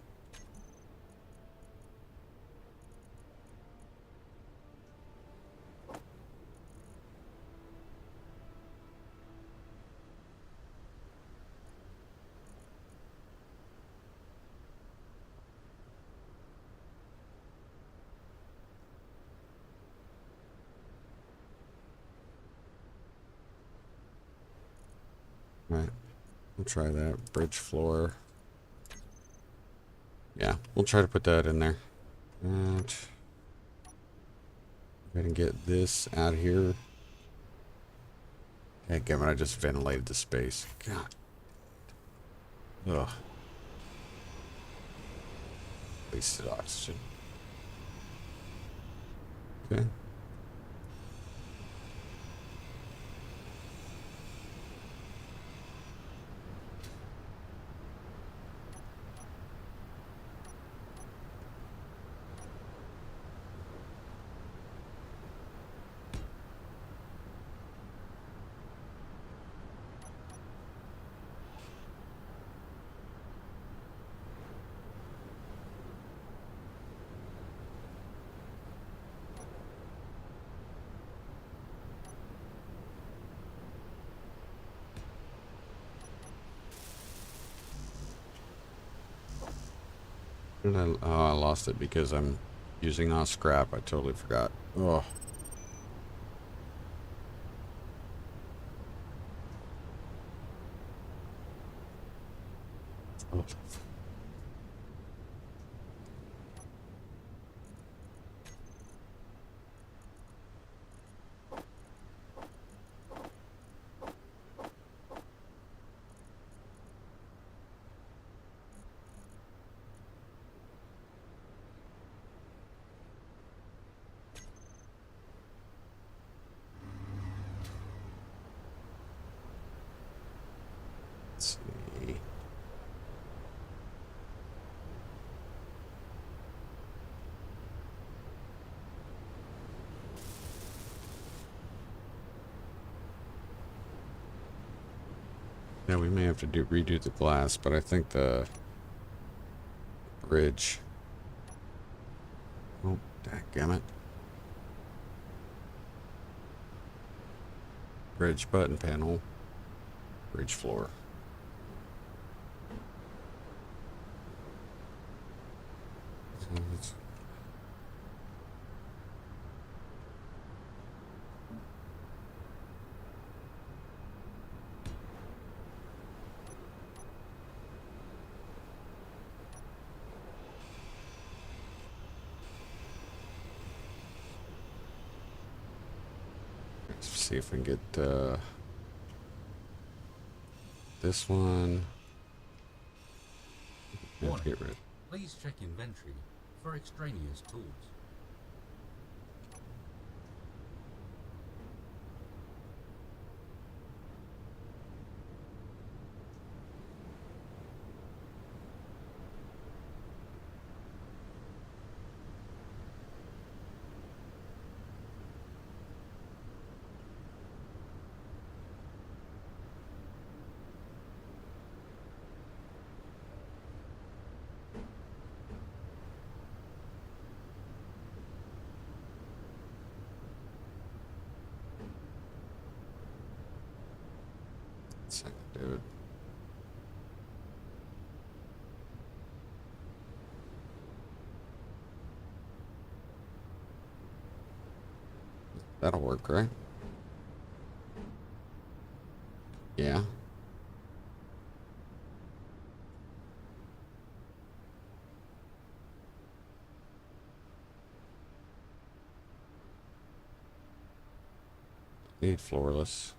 Right. We'll try that. Bridge floor. Yeah, we'll try to put that in there. And go ahead and get this out of here. Hey, Kevin, I just ventilated the space. God. Ugh. Wasted oxygen. Okay. Oh, I lost it because I'm using all scrap. I totally forgot. Oh. Oh. Let's see. Yeah, we may have to redo the glass, but I think the bridge. Oh, dadgummit. Bridge button panel. Bridge floor. So let's see if we can get this one. Yeah, Warning. get rid. Please check inventory for extraneous tools. Second, dude. That'll work, right? Yeah. Need floorless.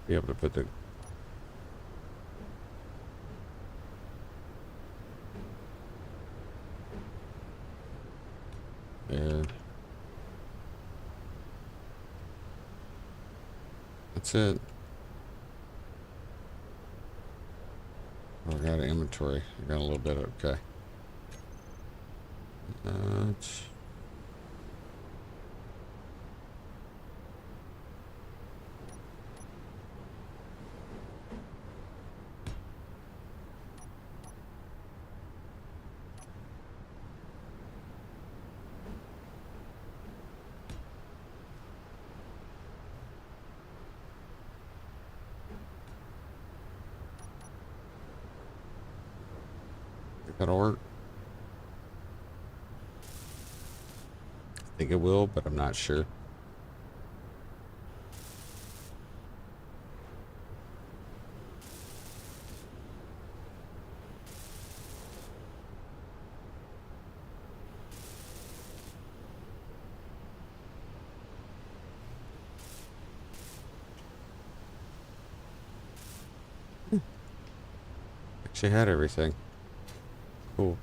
be able to put the there. That's it. Oh, I got an inventory. I got a little bit. Okay. That'll work. I think it will, but I'm not sure. Actually had everything. Cool.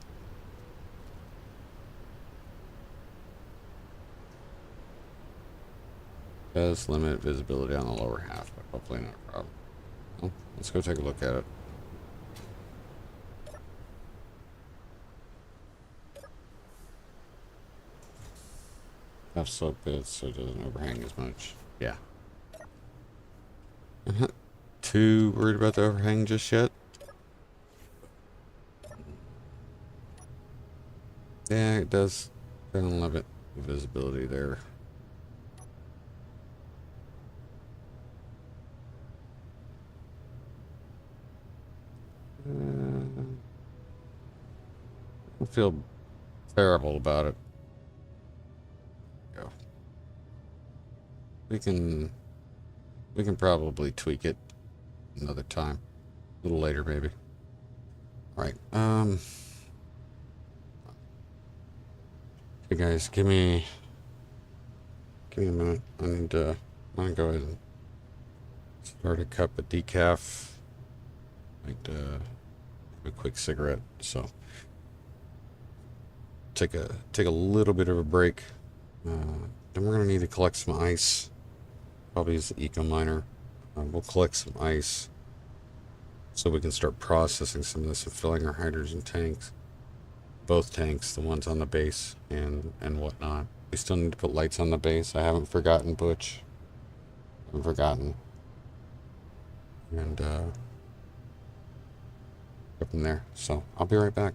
Does limit visibility on the lower half, but hopefully not a problem. Well, let's go take a look at it. Half slope bits so it doesn't overhang as much. Yeah. I'm not too worried about the overhang just yet. Yeah, it does kind of limit the visibility there. I feel terrible about it. Go. We can probably tweak it another time, a little later maybe. All right. Hey guys, give me a minute. I'm gonna go ahead and start a cup of decaf. Like a quick cigarette. So take a little bit of a break. Then we're gonna need to collect some ice. Probably use the eco miner. We'll collect some ice so we can start processing some of this and filling our hydrogen tanks. Both tanks, the ones on the base and whatnot. We still need to put lights on the base. I haven't forgotten, Butch. I haven't forgotten. And go from there. So I'll be right back.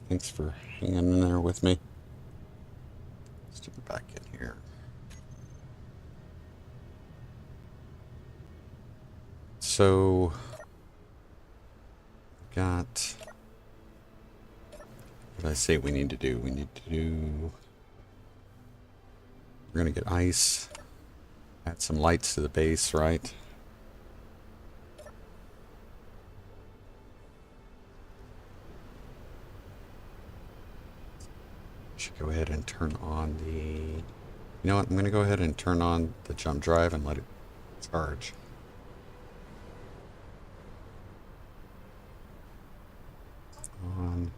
Thanks for hanging in there with me. Let's do it back in here. So, got what I say we need to do. We need to do. We're gonna get ice. Add some lights to the base, right? Should go ahead and turn on the. You know what? I'm gonna go ahead and turn on the jump drive and let it charge. On.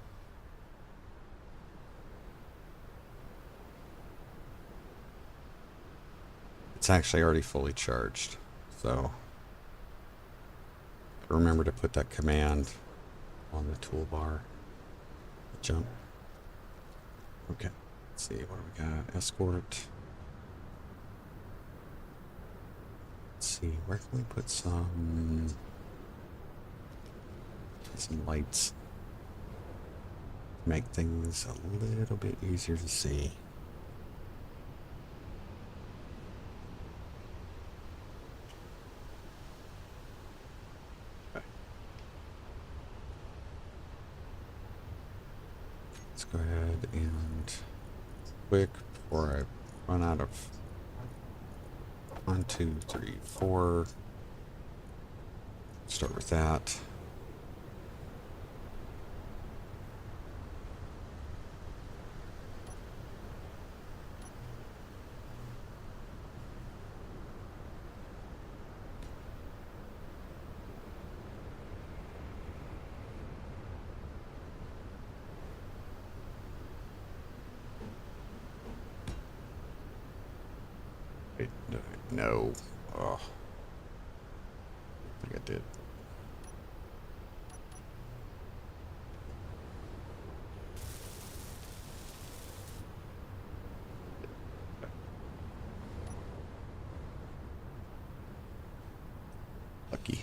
It's actually already fully charged, so remember to put that command on the toolbar. Jump. Okay. Let's see, what do we got? Escort. Let's see, where can we put some lights? Make things a little bit easier to see. Okay. Let's go ahead and quick before I run out of 1, 2, 3, 4. Start with that. Wait, no. Oh. I think I did. Lucky.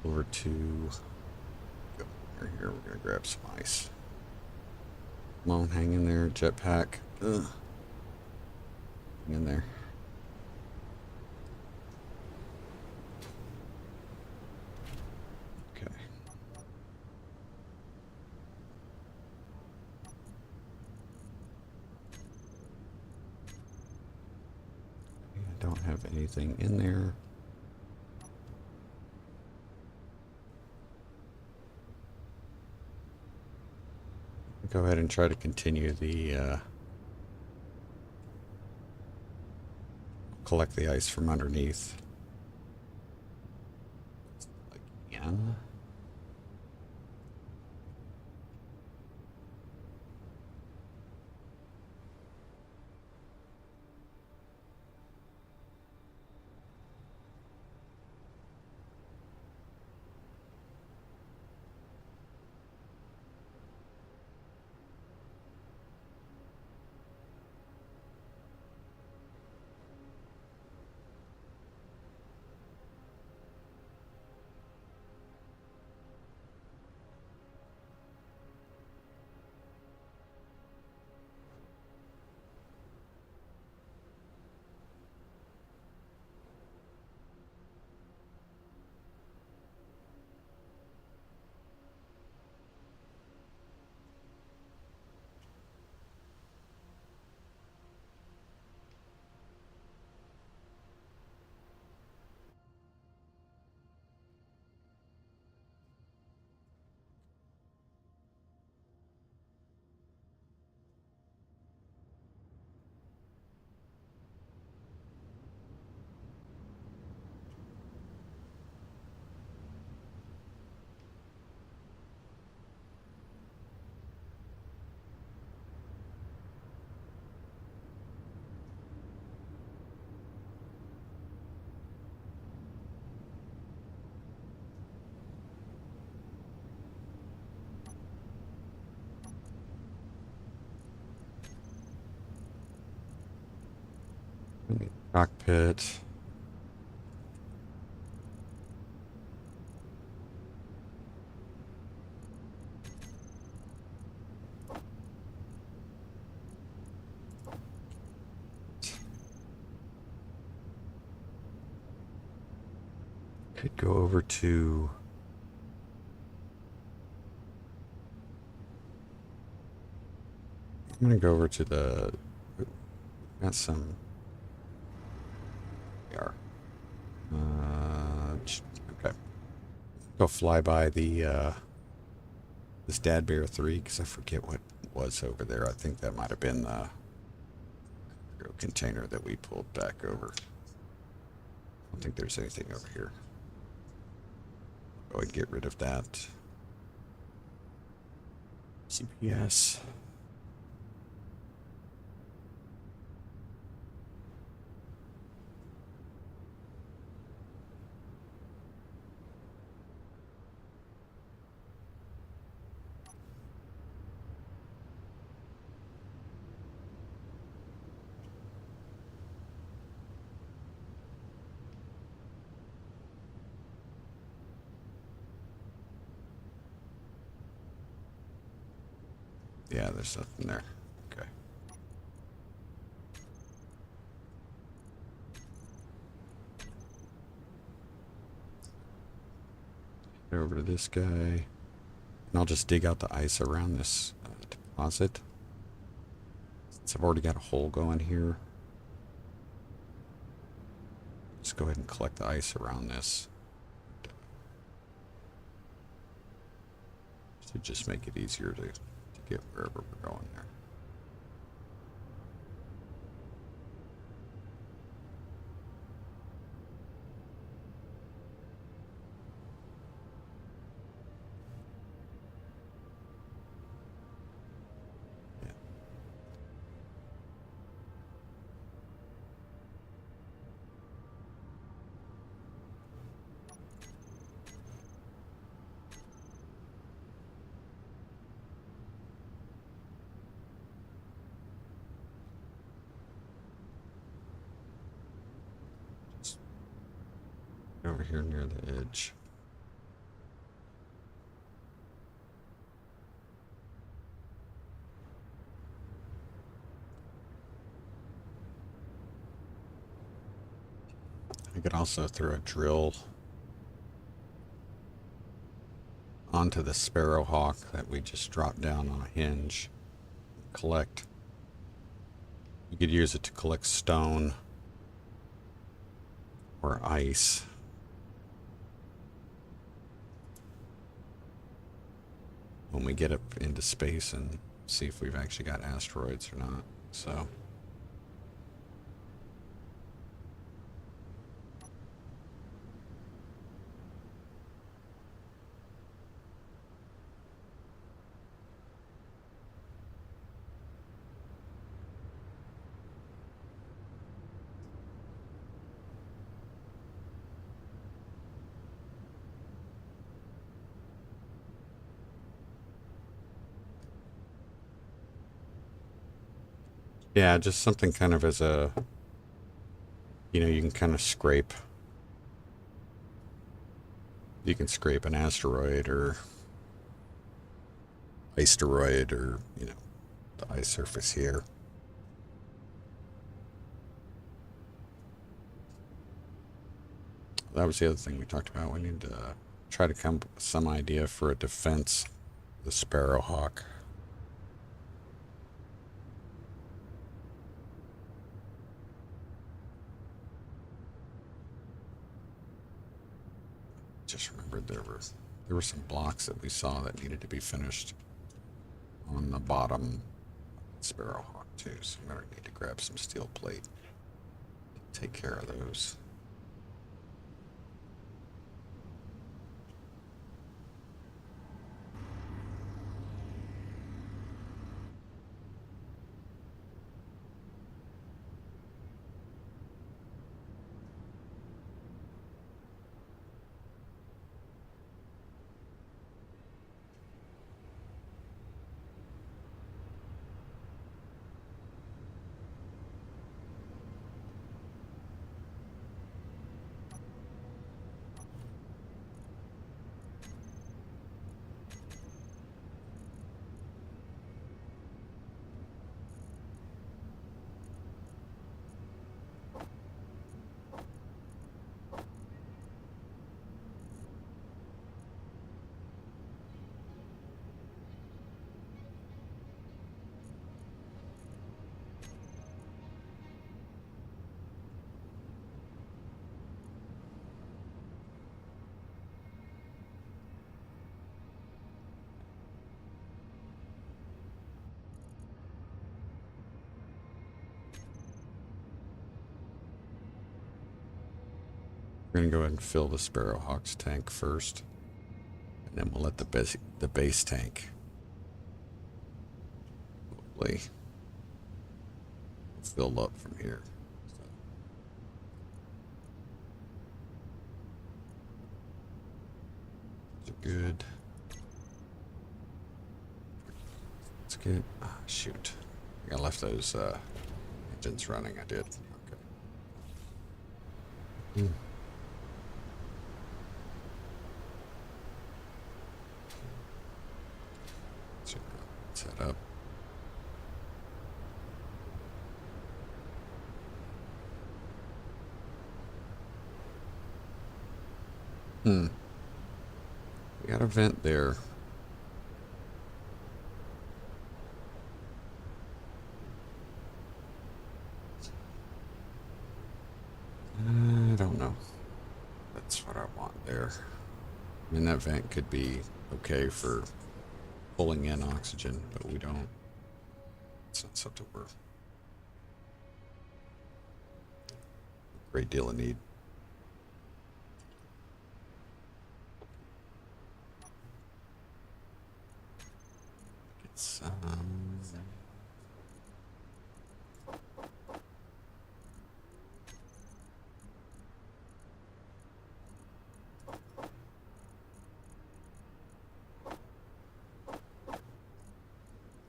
Over to go here. We're gonna grab some ice. Come on, hang in there, jetpack. Ugh. Hang in there. Okay. I don't have anything in there. Go ahead and try to continue the collect the ice from underneath. Again. Cockpit. Could go over to I'm gonna go over to the got some we are. Okay. Go fly by the this DADBEAR 3 because I forget what was over there. I think that might have been the container that we pulled back over. I don't think there's anything over here. Go ahead and get rid of that. CPS. Yeah, there's nothing there. Okay. Head over to this guy. And I'll just dig out the ice around this deposit. Since I've already got a hole going here. Just go ahead and collect the ice around this. To just make it easier to get wherever we're going there. Over here near the edge. I could also throw a drill onto the Sparrowhawk that we just dropped down on a hinge. Collect. You could use it to collect stone or ice. When we get up into space and see if we've actually got asteroids or not. So yeah, just something kind of as a, you can kind of scrape. You can scrape an asteroid or iceroid or, the ice surface here. That was the other thing we talked about. We need to try to come up with some idea for a defense of the Sparrowhawk. Just remembered there were some blocks that we saw that needed to be finished on the bottom Sparrowhawk too, so I'm gonna need to grab some steel plate to take care of those. going to go ahead and fill the Sparrowhawk's tank first. And then we'll let the base tank hopefully fill up from here. So, good. Let's get... Ah, shoot. I think I left those engines running. I did. Okay. So, set up. We got a vent there. I don't know. That's what I want there. I mean, that vent could be okay for pulling in oxygen, but we don't. It's not something we're a great deal of need. Get some.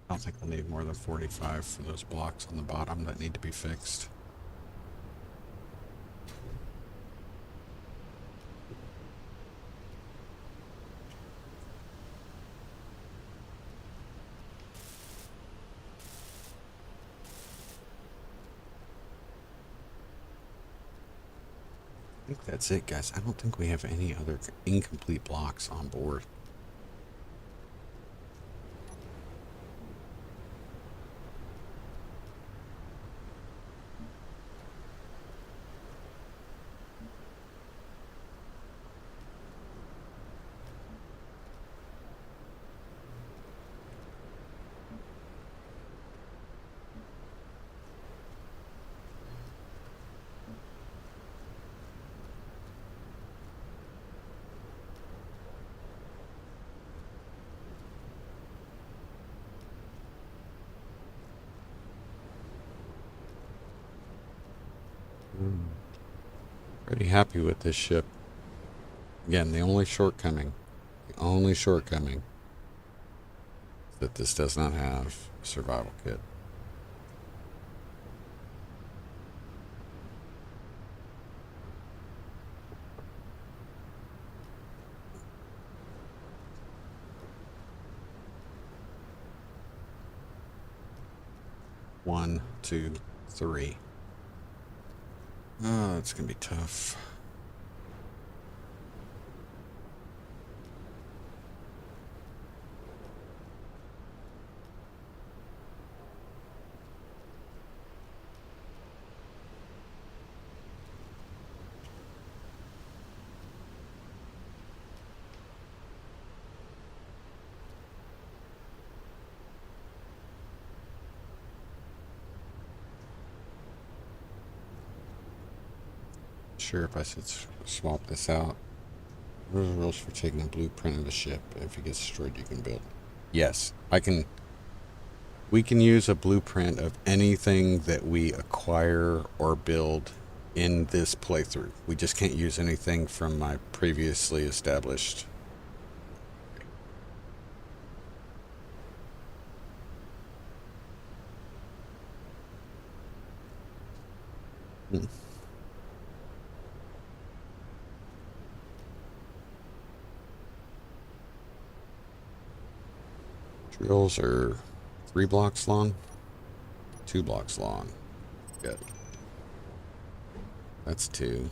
I don't think we'll need more than 45 for those blocks on the bottom that need to be fixed. I think that's it, guys. I don't think we have any other incomplete blocks on board. Pretty happy with this ship. Again, the only shortcoming is that this does not have a survival kit. One, two, three. Oh, it's gonna be tough. Sure, if I should swap this out. What are the rules for taking a blueprint of a ship? If it gets destroyed, you can build. Yes, I can. We can use a blueprint of anything that we acquire or build in this playthrough. We just can't use anything from my previously established. Drills are 3 blocks long, 2 blocks long. Good. That's 2.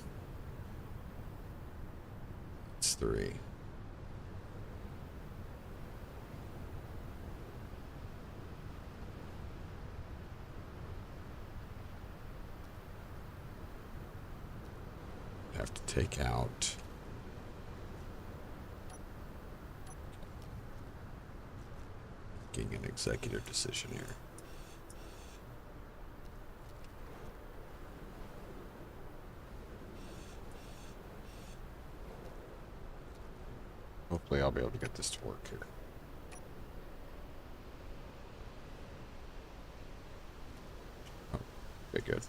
That's 3. Have to take out. Making an executive decision here. hopefully I'll be able to get this to work here. Oh, okay, good.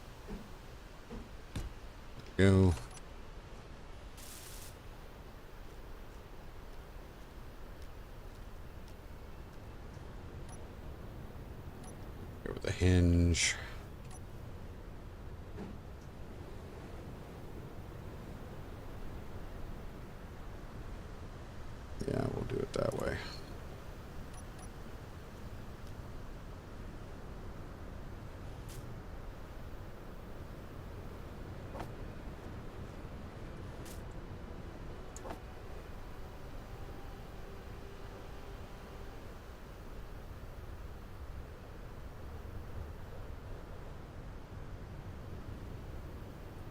There we go. Go with the hinge. Yeah, we'll do it that way.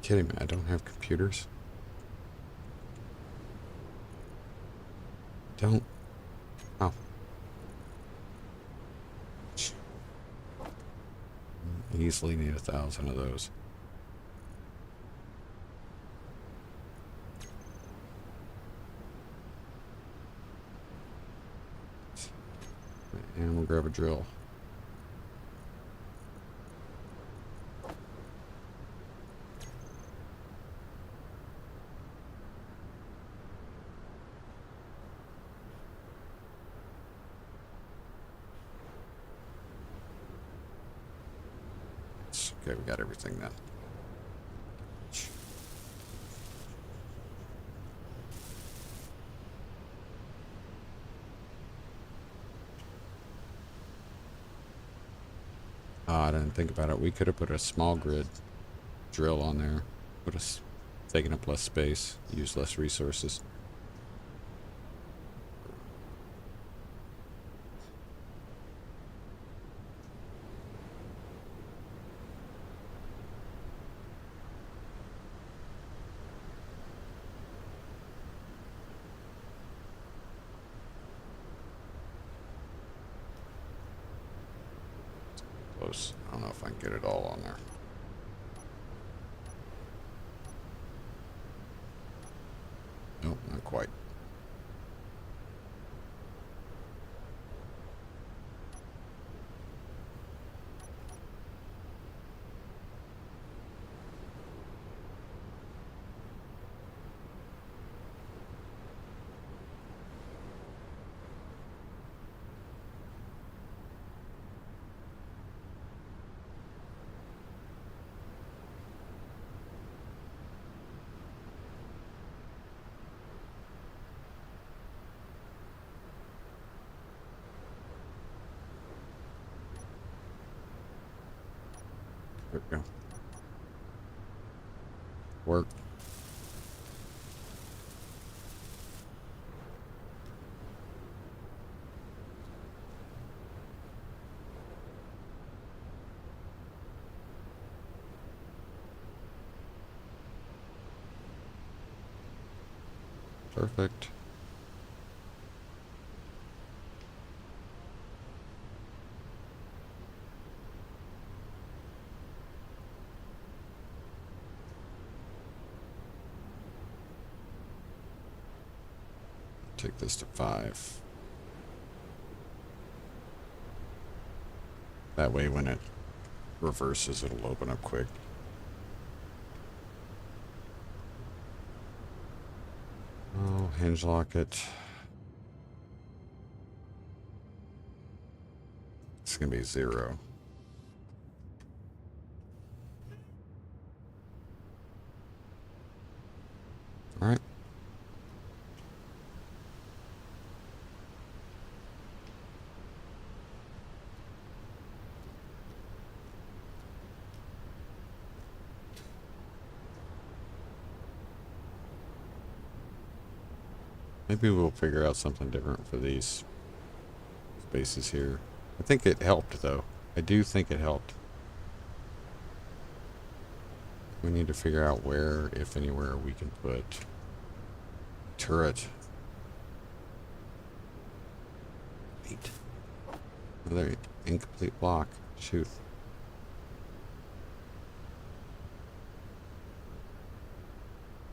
Kidding me, I don't have computers. Don't. Oh. Easily need 1,000 of those. And we'll grab a drill. Okay, we got everything then. I didn't think about it. We could have put a small grid drill on there. Would have taken up less space, used less resources. Close. I don't know if I can get it all on there. Nope, not quite. There we go. Work. Perfect. Take this to 5. That way when it reverses, it'll open up quick. Oh, hinge lock it. It's gonna be 0. All right. Maybe we'll figure out something different for these spaces here. I think it helped, though. I do think it helped. We need to figure out where, if anywhere, we can put turret. 8. Another incomplete block. Shoot.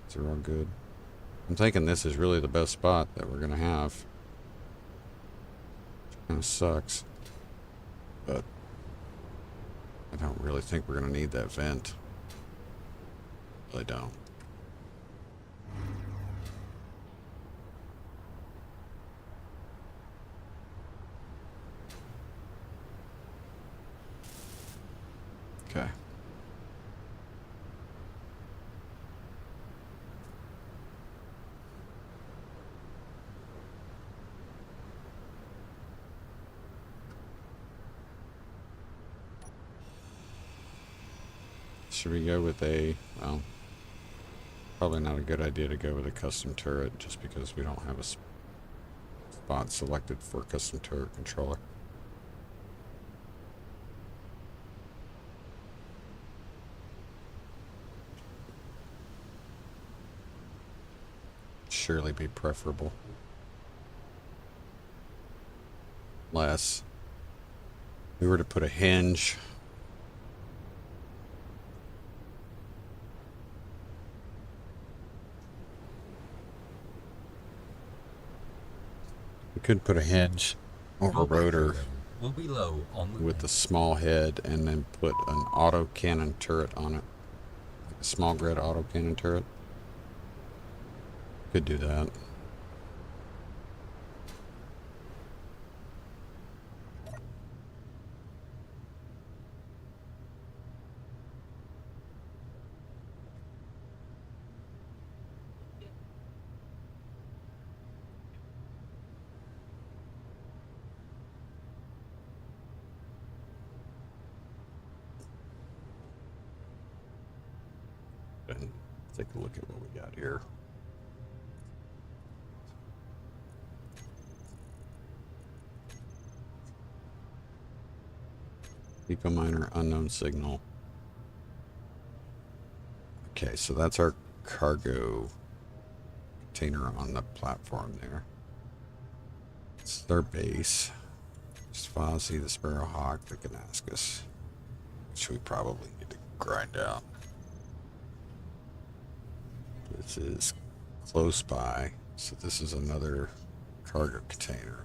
These are all good. I'm thinking this is really the best spot that we're gonna have. Kind of sucks, but I don't really think we're gonna need that vent. Really don't. Okay. Should we go with well, probably not a good idea to go with a custom turret just because we don't have a spot selected for custom turret controller. Surely be preferable. Unless we were to put a hinge. We could put a hinge or a rotor will be low on the with the small head and then put an autocannon turret on it. Like a small grid autocannon turret. Could do that. And take a look at what we got here. Eco miner, unknown signal. Okay, so that's our cargo container on the platform there. It's their base. It's Fozzie, the Sparrowhawk, the Ganascus, which we probably need to grind out. This is close by, so this is another cargo container.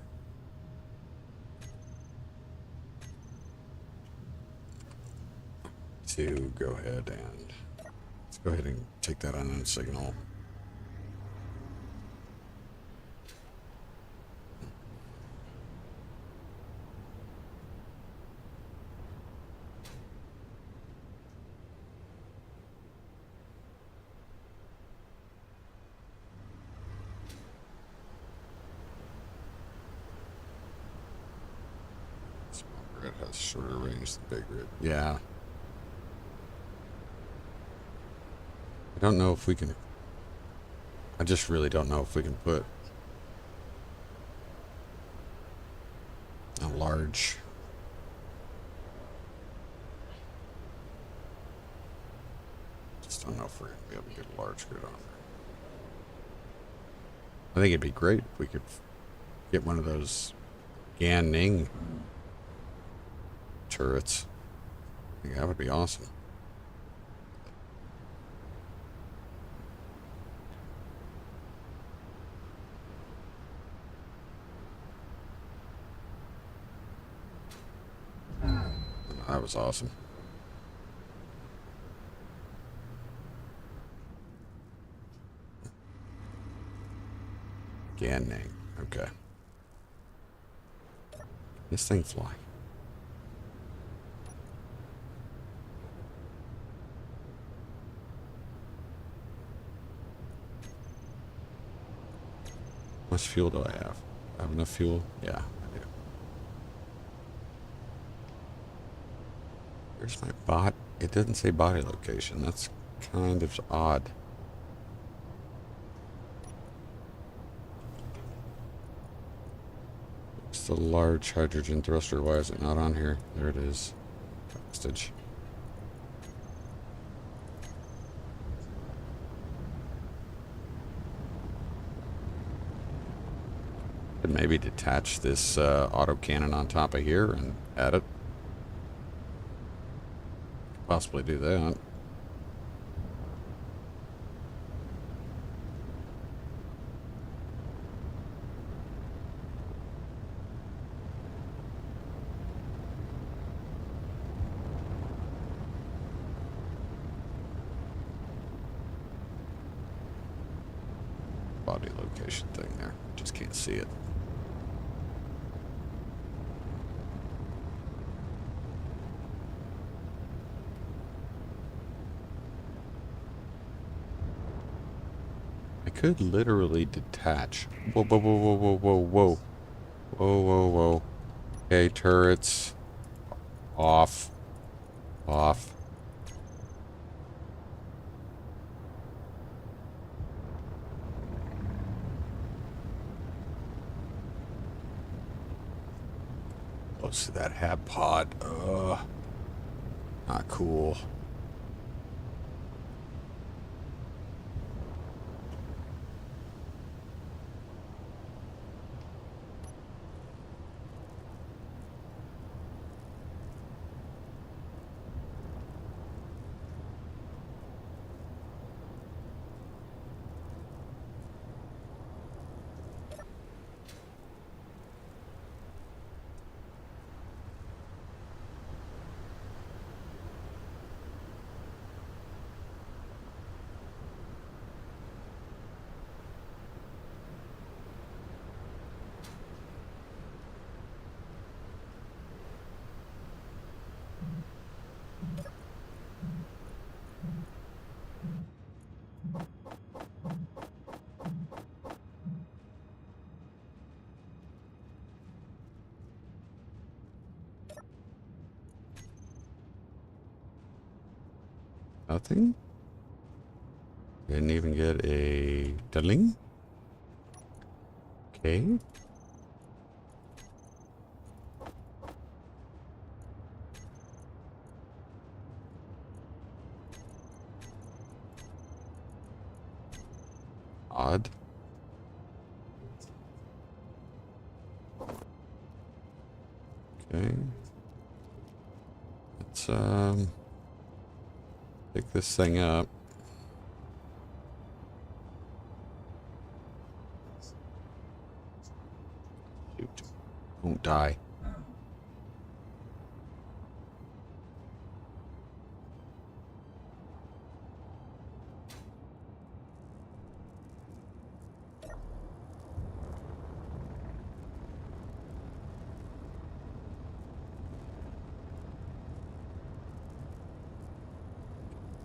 To go ahead and let's go ahead and take that unknown signal. Small grid has shorter range than big grid. Yeah. I don't know if we can. I just really don't know if we can put a large. Just don't know if we're going to be able to get a large grid on there. I think it'd be great if we could get one of those Gan-Ning turrets. I think that would be awesome. That was awesome. Gan-Ning. Okay. This thing fly. How much fuel do I have? I have enough fuel? Yeah, I do. Here's my bot. It doesn't say body location. That's kind of odd. It's the large hydrogen thruster. Why is it not on here? There it is. Hostage. Could maybe detach this autocannon on top of here and add it. Possibly do that. body location thing there. Just can't see it. I could literally detach. Whoa, whoa, whoa, whoa, whoa, whoa, whoa. Whoa, whoa, whoa. Okay, turrets. Off. Off. Close to that hab pod. Not cool. Nothing? Didn't even get a ding. Okay. Odd. Okay. Let's pick this thing up. Shoot. Don't die.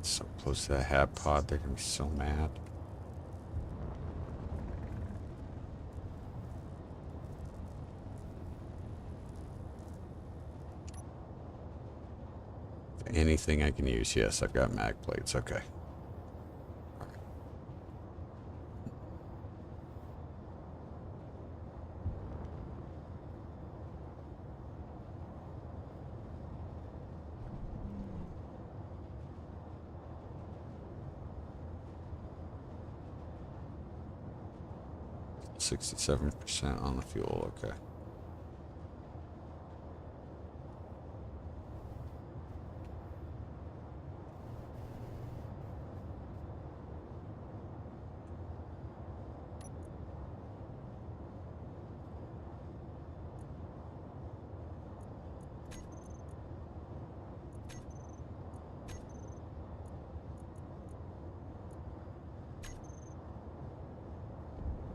So close to that hab pod, they're gonna be so mad. Anything I can use? Yes, I've got mag plates. Okay. Right. 67% on the fuel. Okay.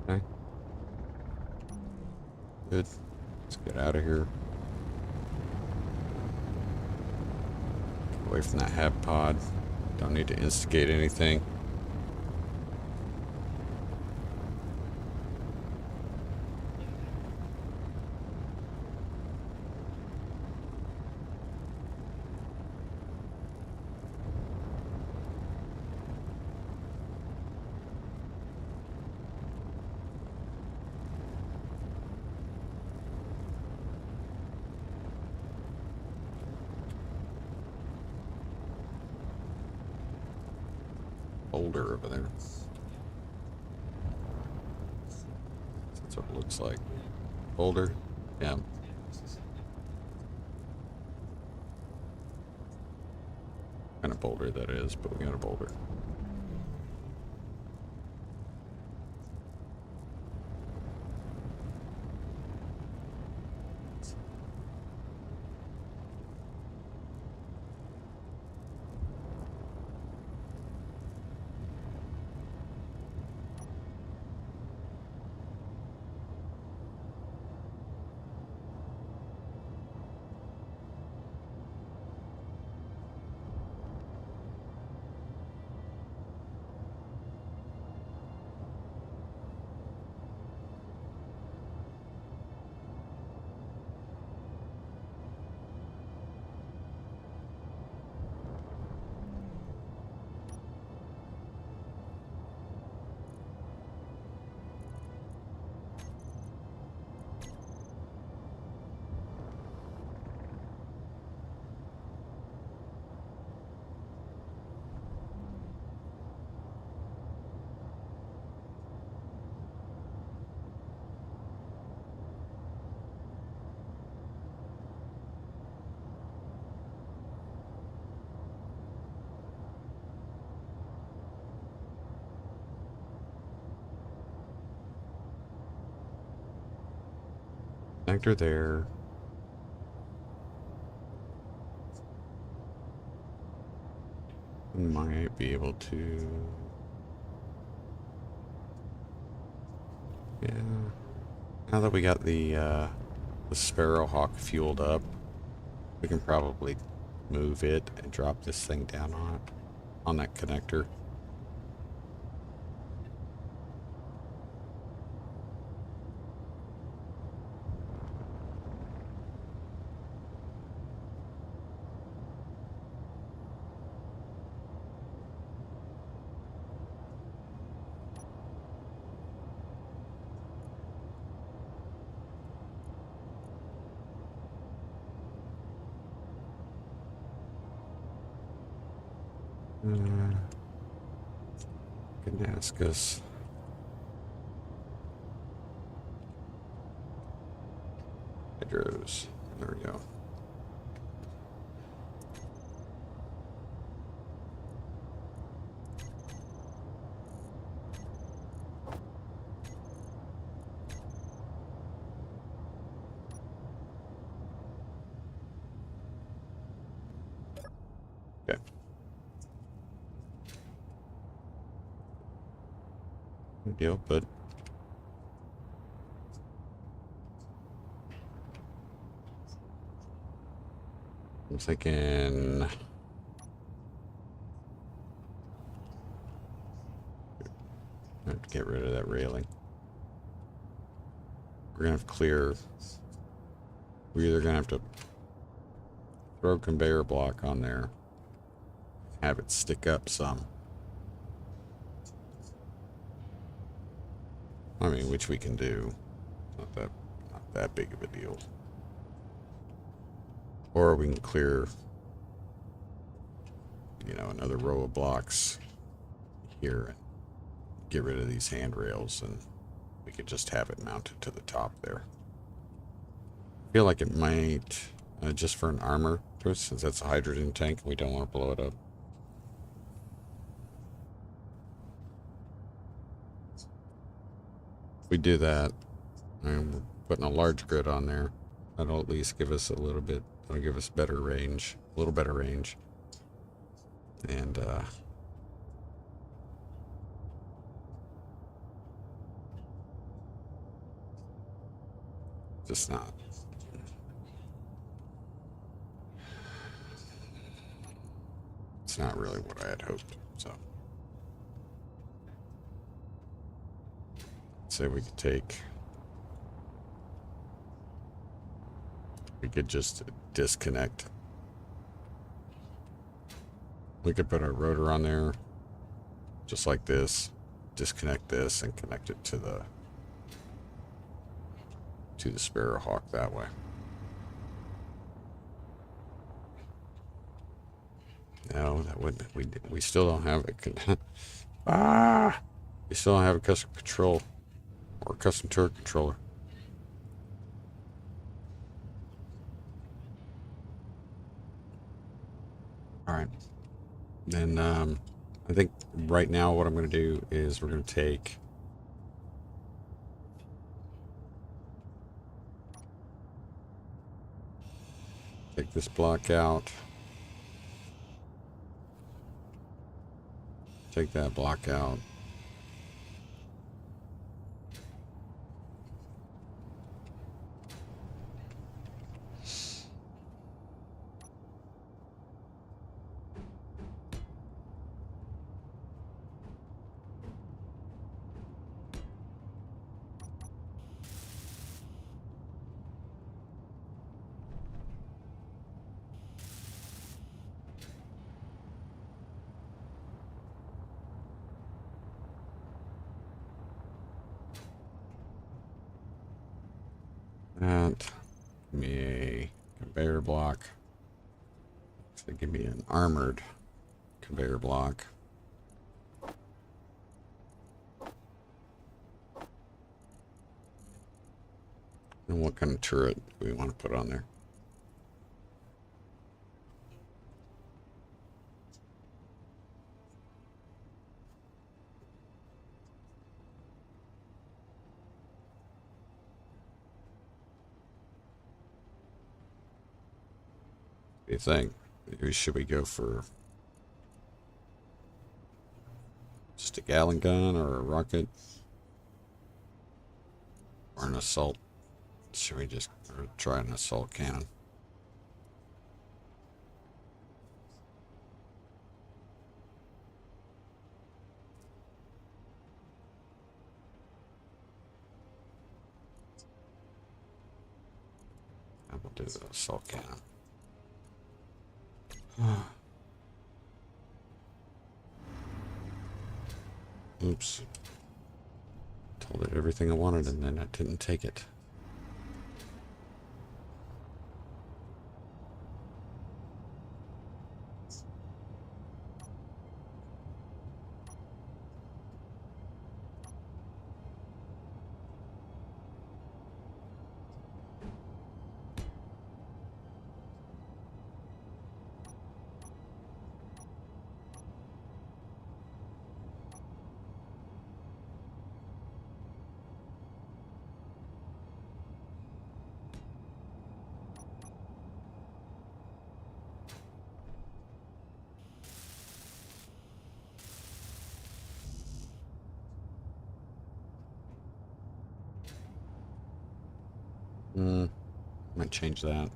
Okay. Good. Let's get out of here. Get away from that hab pod. Don't need to instigate anything. Boulder over there. That's what it looks like. Boulder? Yeah. What kind of boulder that is, but we got a boulder. Connector there. Might be able to. Yeah. Now that we got the Sparrowhawk fueled up, we can probably move it and drop this thing down on that connector. Can ask us. Hydros. There we go. Okay. Good deal, but I'm thinking I have to get rid of that railing. We're gonna have to clear. We're either gonna have to throw a conveyor block on there, have it stick up some. I mean, which we can do. Not that big of a deal. Or we can clear, you know, another row of blocks here and get rid of these handrails, and we could just have it mounted to the top there. I feel like it might, just for an armor twist, since that's a hydrogen tank, we don't want to blow it up. If we do that, and we're putting a large grid on there, that'll at least give us a little bit, that'll give us better range, a little better range. And, just not. It's not really what I had hoped, so. Say we could take, we could just disconnect. We could put our rotor on there, just like this, disconnect this and connect it to the Sparrowhawk that way. No, that wouldn't. We still don't have it. We still don't have a custom control or custom turret controller. All right. Then I think right now what I'm going to do is we're going to take this block out. Take that block out. That, give me a conveyor block. So give me an armored conveyor block. And what kind of turret do we want to put on there? do you think? Maybe should we go for just a gallon gun or a rocket or an assault? Should we just try an assault cannon? I will do the assault cannon. Oops. Told it everything I wanted and then I didn't take it. Might change that.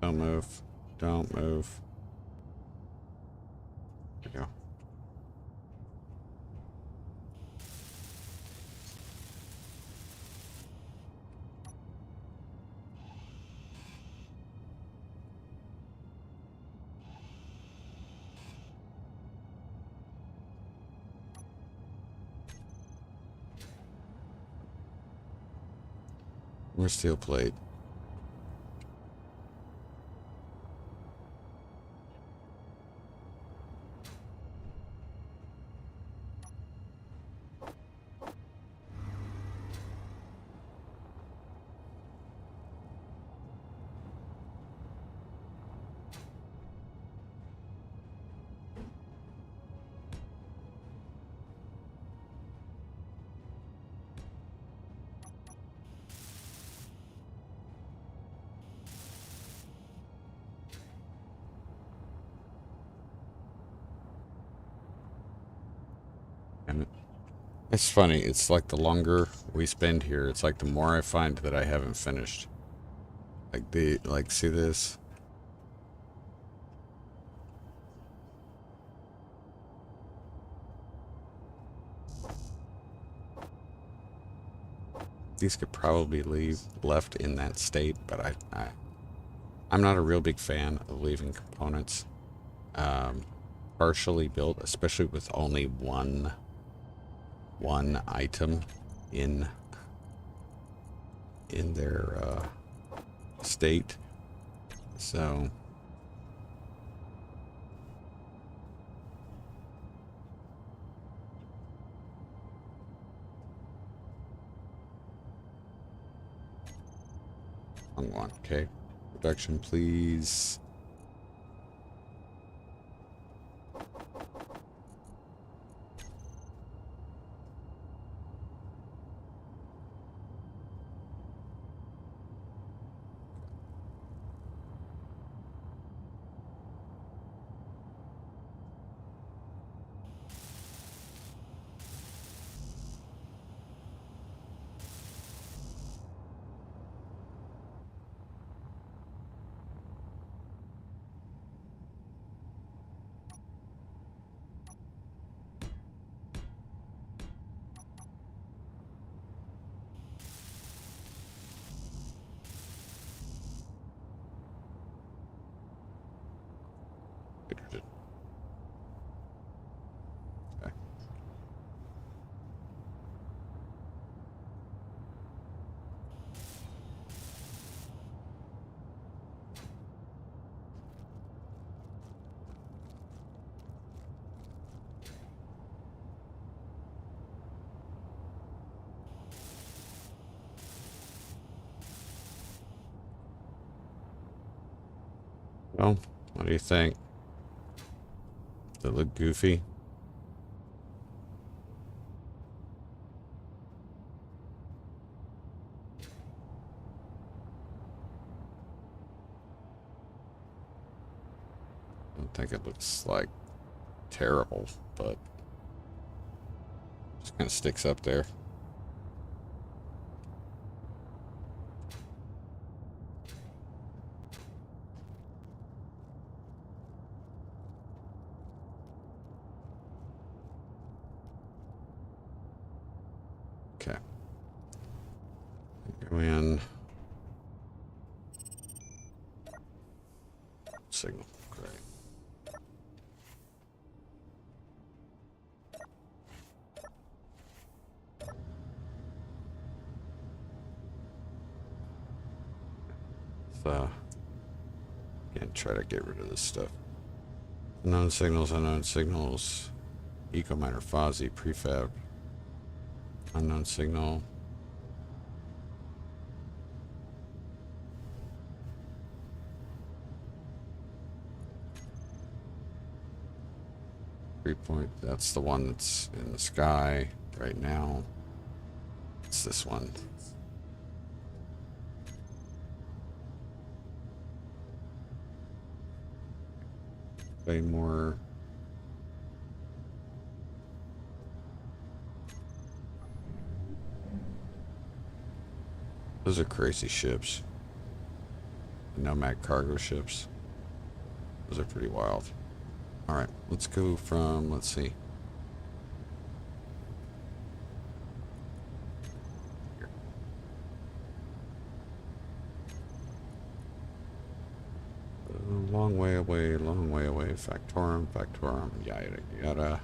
Don't move. Don't move. There we go. More steel plate. And it's funny, it's like the longer we spend here, it's like the more I find that I haven't finished. Like see this? These could probably leave left in that state, but I'm not a real big fan of leaving components partially built, especially with only one item in their state. So wrong one. Okay, production, please. Computer did. Okay. Well, what do you think? Does it look goofy? I don't think it looks like terrible, but just kind of sticks up there. Okay. Go in. Signal. Great. So, again, try to get rid of this stuff. Unknown signals, unknown signals. Ecominer, Fozzie, prefab. Unknown signal. Point, that's the one that's in the sky right now. It's this one. Way more. Those are crazy ships. The Nomad cargo ships. Those are pretty wild. All right, let's go from, let's see. Here. Long way away, long way away. Factorum, Factorum, yada, yada.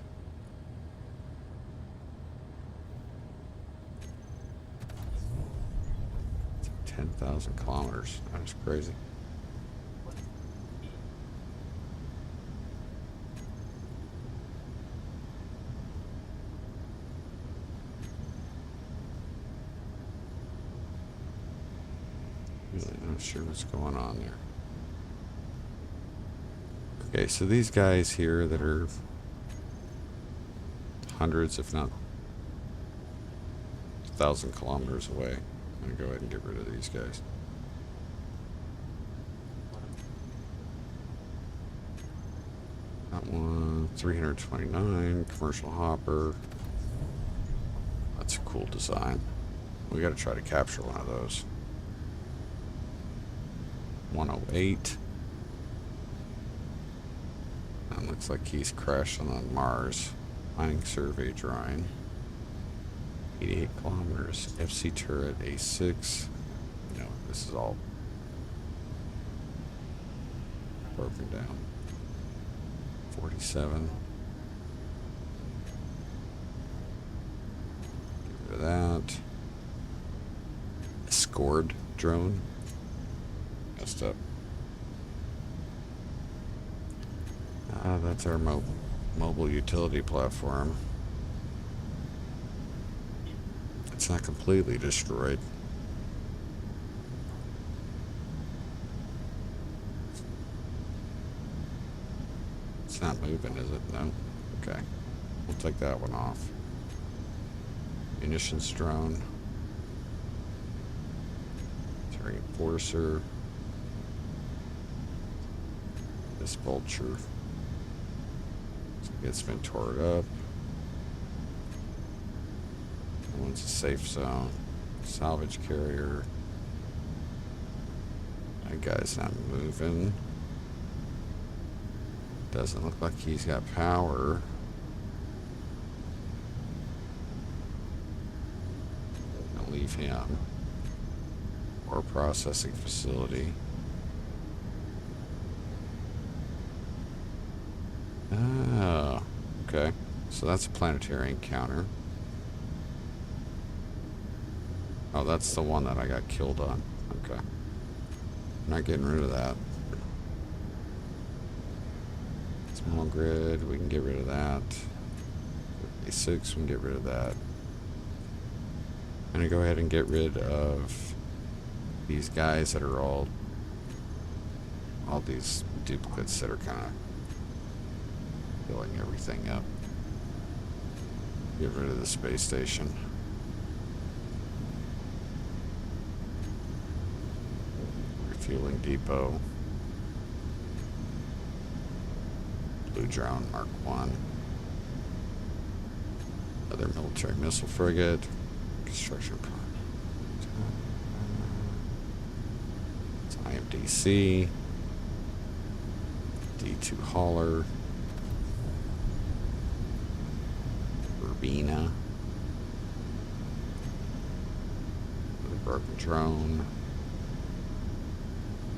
It's 10,000 kilometers. That's crazy. Really not sure what's going on there. Okay, so these guys here that are hundreds, if not 1,000 kilometers away, I'm gonna go ahead and get rid of these guys. That one, 329, commercial hopper. That's a cool design. We gotta try to capture one of those. 108. And looks like he's crashing on Mars. Mining survey drawing. 88 kilometers. FC turret A6. No, this is all broken down. 47. Get rid of that. Scored drone. Messed up. That's our mobile utility platform. It's not completely destroyed. It's not moving, is it? No? Okay. We'll take that one off. Munitions drone. Terrain enforcer. This vulture. It's been torn up. That one's a safe zone. Salvage carrier. That guy's not moving. Doesn't look like he's got power. I'll leave him. Or processing facility. Oh, okay. So that's a planetary encounter. Oh, that's the one that I got killed on. Okay. Not getting rid of that. Small grid, we can get rid of that. A6, we can get rid of that. I'm gonna go ahead and get rid of these guys that are all these duplicates that are kind of filling everything up. Get rid of the space station. Refueling depot. Blue drone Mark 1. Other military missile frigate. Construction project. It's IMDC. D2 hauler. Verbena. The broken drone.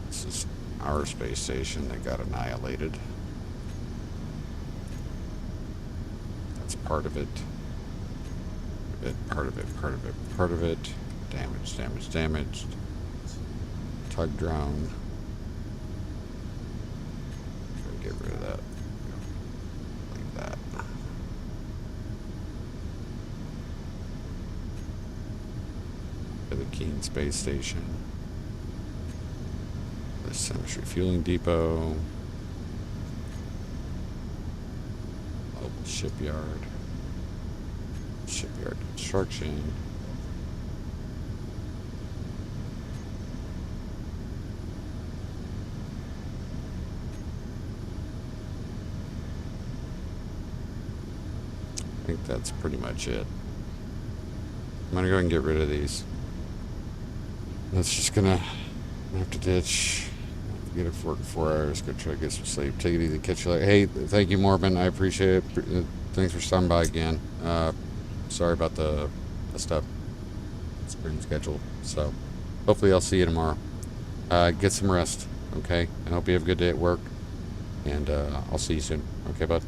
This is our space station that got annihilated. That's part of it. Part of it. Damaged. Tug drone. Get rid of that. Leave that. The Keene space station. The Symmetry fueling depot. Mobile shipyard. Shipyard construction. I think that's pretty much it. I'm gonna go ahead and get rid of these. That's just gonna have to ditch. Get it for 4 hours. Go try to get some sleep. Take it easy. Catch you later. Hey, thank you, Morbin. I appreciate it. Thanks for stopping by again. Sorry about the stuff. Spring schedule. So hopefully I'll see you tomorrow. Get some rest. Okay. I hope you have a good day at work. And I'll see you soon. Okay, bud.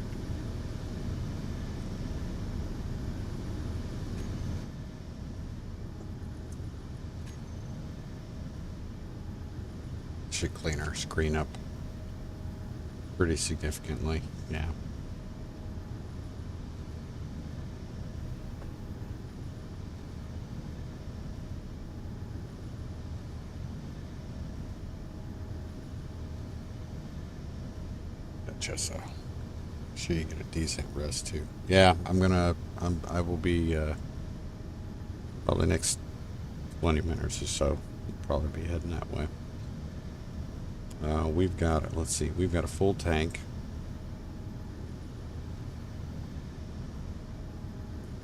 Should clean our screen up pretty significantly. Yeah. Just so you get a decent rest too. Yeah, I will be probably next 20 minutes or so. Probably be heading that way. We've got a full tank.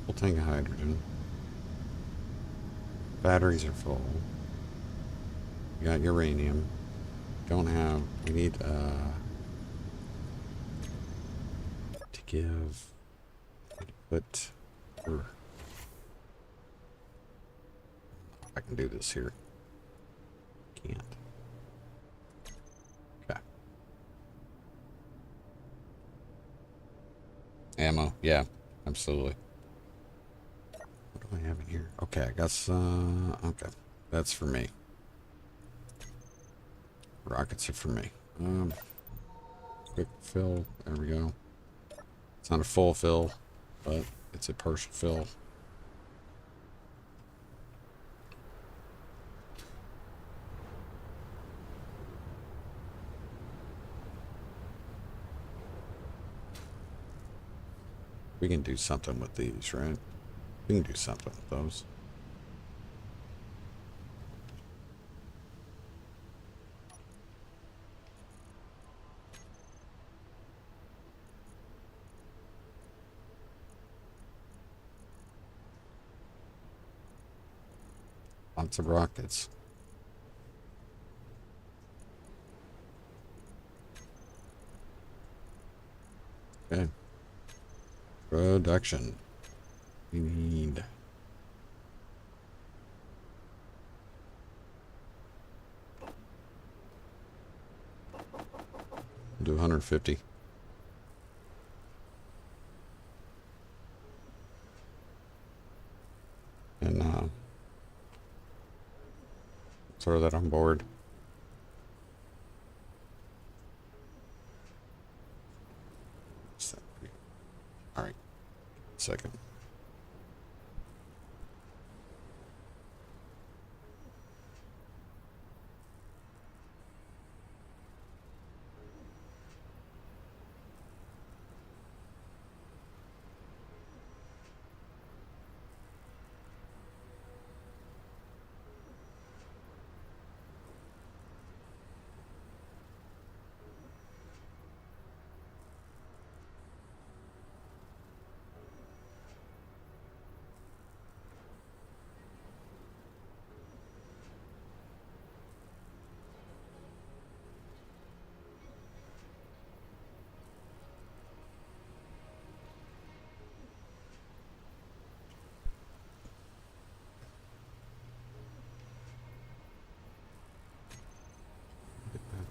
Full tank of hydrogen. Batteries are full. We got uranium. We need to give, but I can do this here. Can't. Okay. Ammo, yeah, absolutely. What do I have in here? Okay, I got okay. That's for me. Rockets are for me. Quick fill. There we go. It's not a full fill, but it's a partial fill. We can do something with these, right? We can do something with those. Lots of rockets. Okay. Production. We need do 150. throw that on board. All right, second.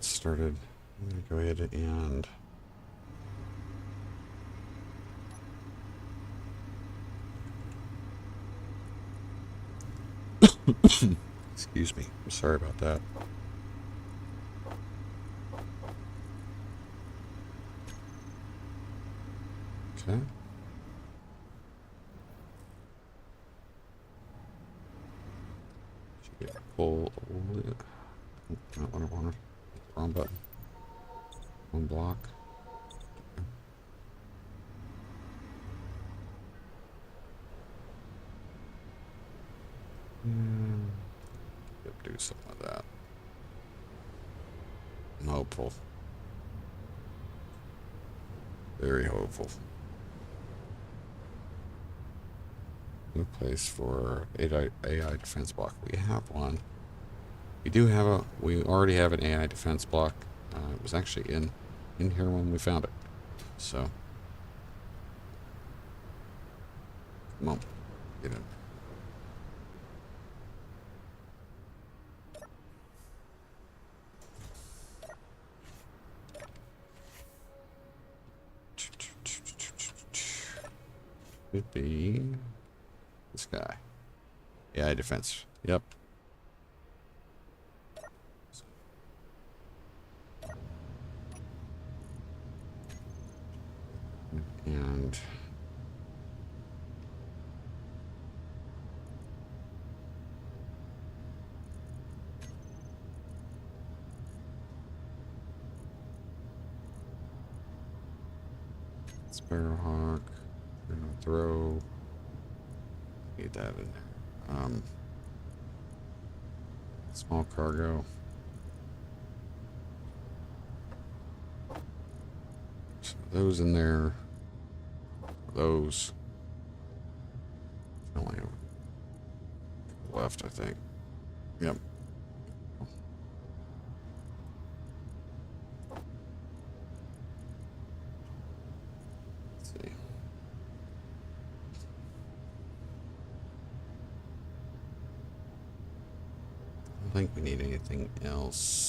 Started. I'm gonna go ahead and excuse me. I'm sorry about that. Okay. Should get full. Not what I wanted. Wrong button. One block. Yep, do something like that. I'm hopeful. Very hopeful. New place for AI defense block. We have one. We already have an AI defense block. It was actually in here when we found it. So, come on, get in. Could be this guy. AI defense. Yep. And Sparrowhawk, throw. Get that in there. Small cargo. So those in there. Those. Only left, I think. Yep. Let's see. I don't think we need anything else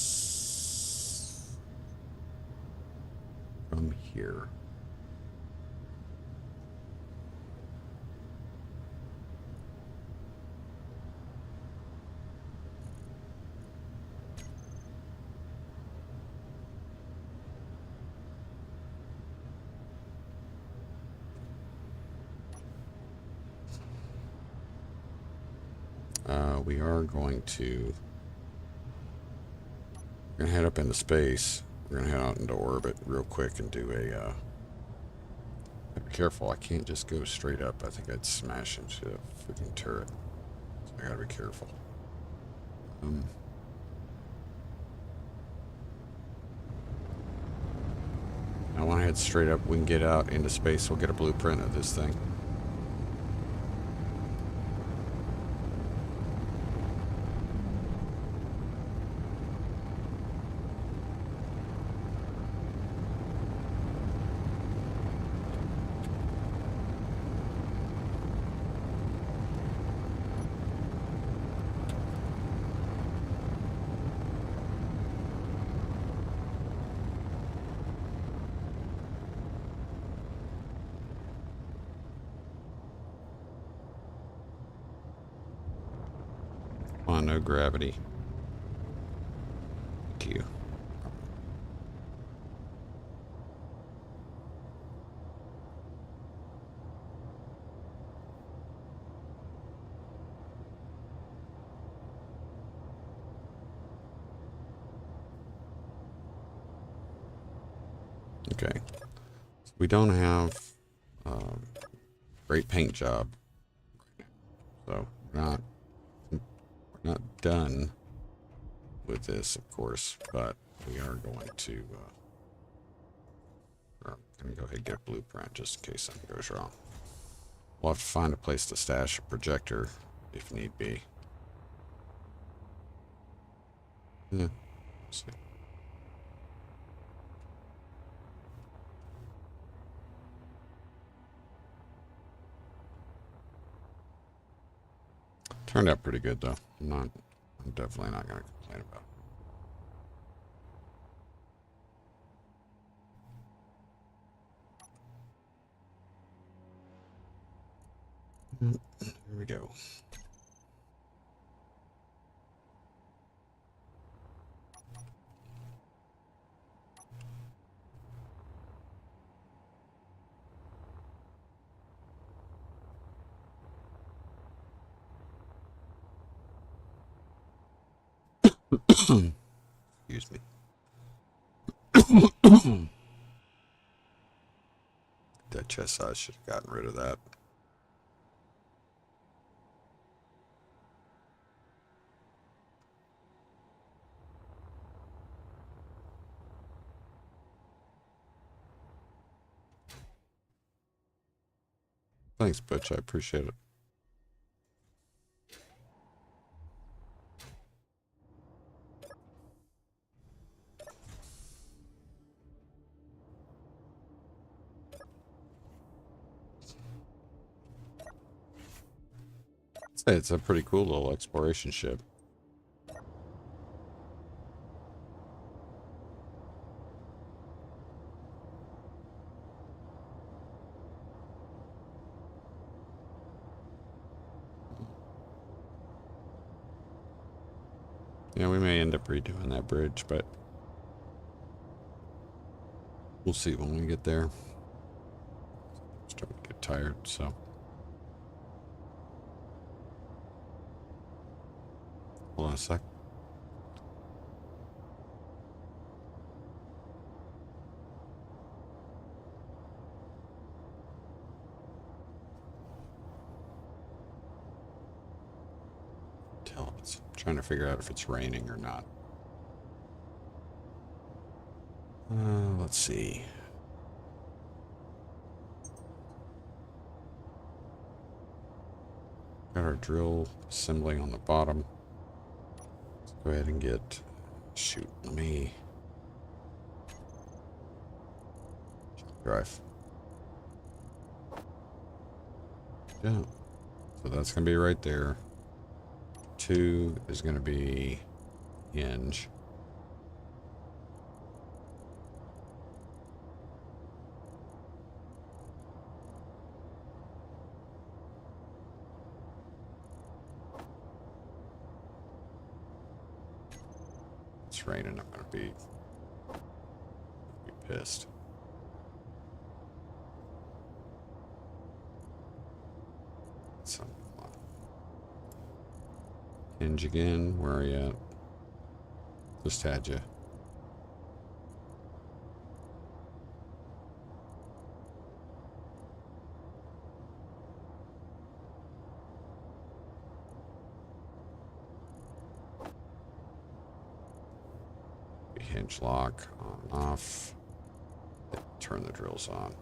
from here. We are going to head up into space. We're gonna head out into orbit real quick and do a be careful, I can't just go straight up. I think I'd smash into a freaking turret. So I gotta be careful. I want to head straight up. We can get out into space. We'll get a blueprint of this thing. On, no gravity. Okay. We don't have a great paint job. So we're not done with this, of course, but we are going to I'm gonna go ahead and get a blueprint just in case something goes wrong. We'll have to find a place to stash a projector if need be. Yeah. See. Turned out pretty good though. I'm definitely not gonna complain about it. Here we go. Excuse me. That chest size should have gotten rid of that. Thanks, Butch. I appreciate it. I'd say it's a pretty cool little exploration ship. Yeah, we may end up redoing that bridge, but we'll see when we get there. Starting to get tired, so. Hold on a sec. It's trying to figure out if it's raining or not. Let's see. Got our drill assembling on the bottom. Let's go ahead and get. Shoot, let me. Drive. Yeah. So that's going to be right there. 2 is going to be hinge. It's raining. I'm going to be pissed. So, hinge again. Where are you at? Just had you. Hinge lock on off. Turn the drills on.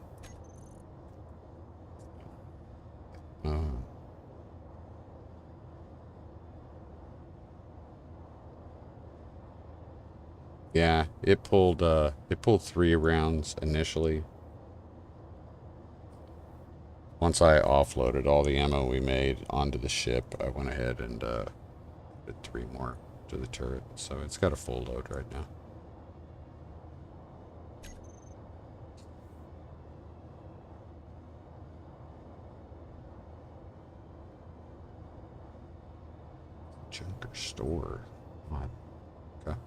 Yeah, it pulled 3 rounds initially. Once I offloaded all the ammo we made onto the ship, I went ahead and did 3 more to the turret. So it's got a full load right now. Junker store. What? Okay.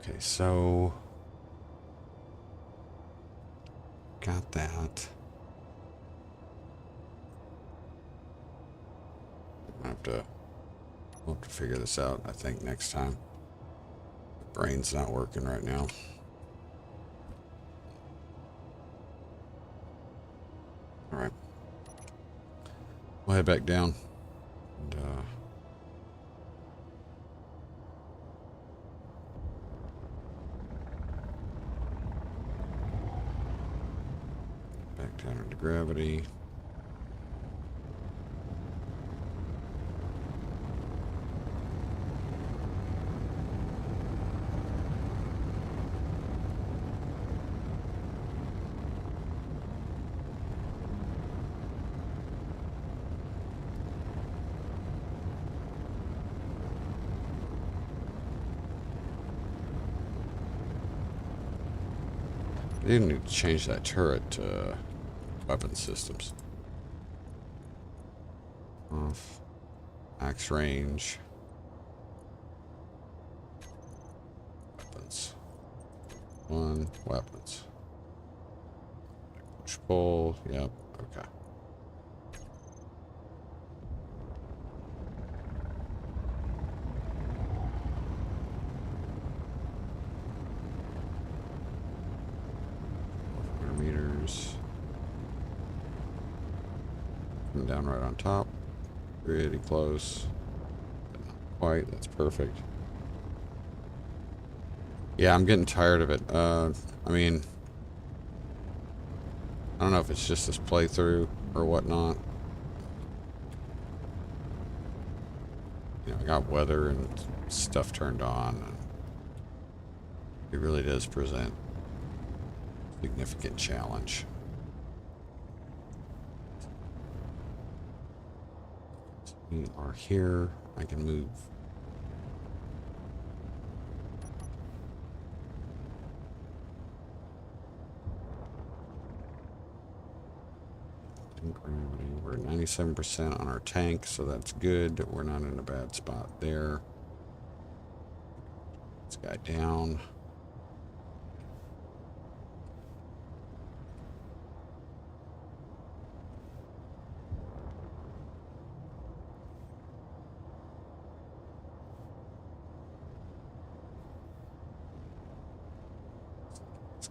Okay, so got that. we'll have to figure this out, I think, next time. My brain's not working right now. Alright. We'll head back down. And, back down into gravity. They need to change that turret to weapon systems. Off. Max range. Weapons. One. Weapons. Push pull. Yep. Okay. Meters. Coming down right on top. Pretty close. But not quite. That's perfect. Yeah, I'm getting tired of it. I mean, I don't know if it's just this playthrough or whatnot. You know, I got weather and stuff turned on. And it really does present significant challenge. We are here. I can move. We're 97% on our tank, so that's good. We're not in a bad spot there. This guy down.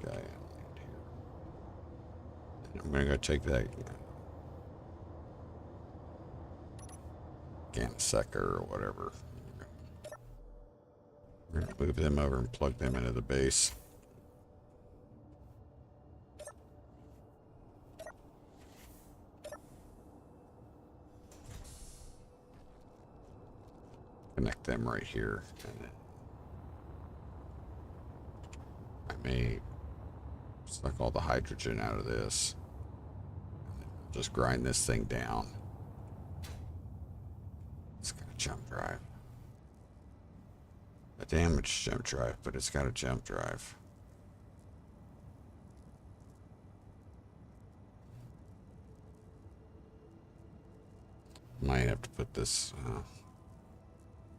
Guy here. I'm gonna go take that Gansecker or whatever. We're gonna move them over and plug them into the base. Connect them right here, and then I may suck all the hydrogen out of this. Just grind this thing down. It's got a jump drive. A damaged jump drive, but it's got a jump drive. Might have to put this,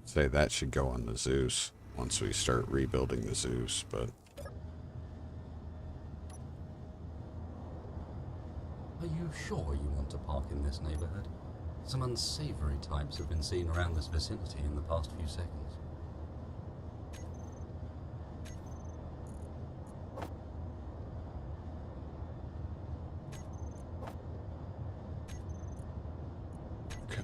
say that should go on the Zeus once we start rebuilding the Zeus, but Are you sure you want to park in this neighborhood? Some unsavory types have been seen around this vicinity in the past few seconds. okay.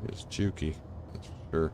It's Juki, that's for sure.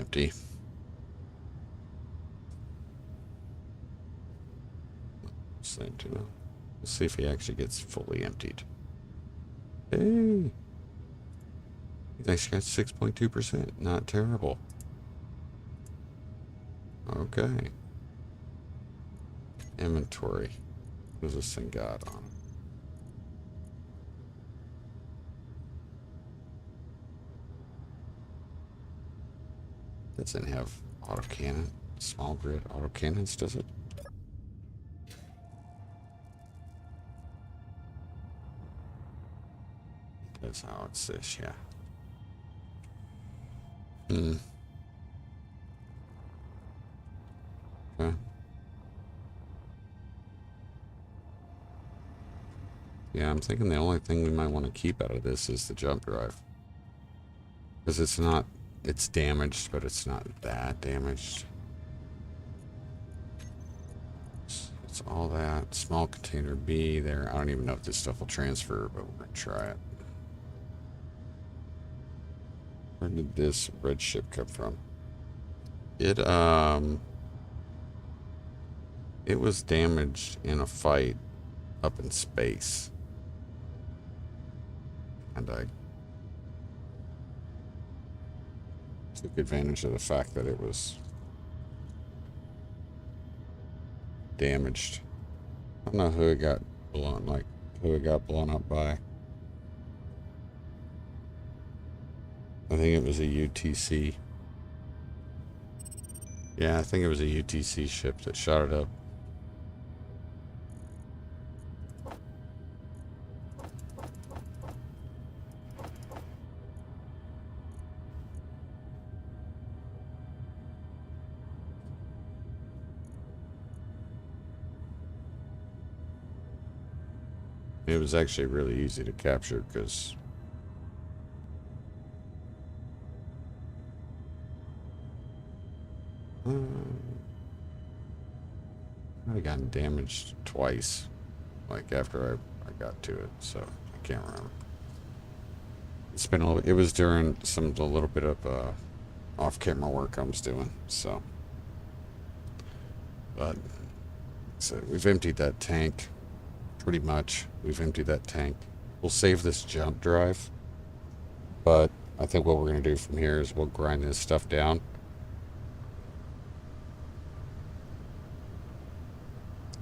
empty. Same to know. Let's see if he actually gets fully emptied. Hey! He's actually got 6.2%. Not terrible. Okay. Inventory. What does this thing got on it? Doesn't have autocannon. Small grid autocannons, does it? That's how it says, yeah. Okay. Yeah, I'm thinking the only thing we might want to keep out of this is the jump drive. Because it's damaged, but it's not that damaged. It's all that. Small container B there. I don't even know if this stuff will transfer, but we're going to try it. Where did this red ship come from? It was damaged in a fight up in space. And I took advantage of the fact that it was damaged. I don't know who it got blown up by. I think it was a UTC. Yeah, I think it was a UTC ship that shot it up. It was actually really easy to capture because I gotten damaged twice, like after I got to it, so I can't remember. It's been it was during a little bit of off-camera work I was doing, so. But so we've emptied that tank, pretty much. We've emptied that tank. We'll save this jump drive, but I think what we're gonna do from here is we'll grind this stuff down.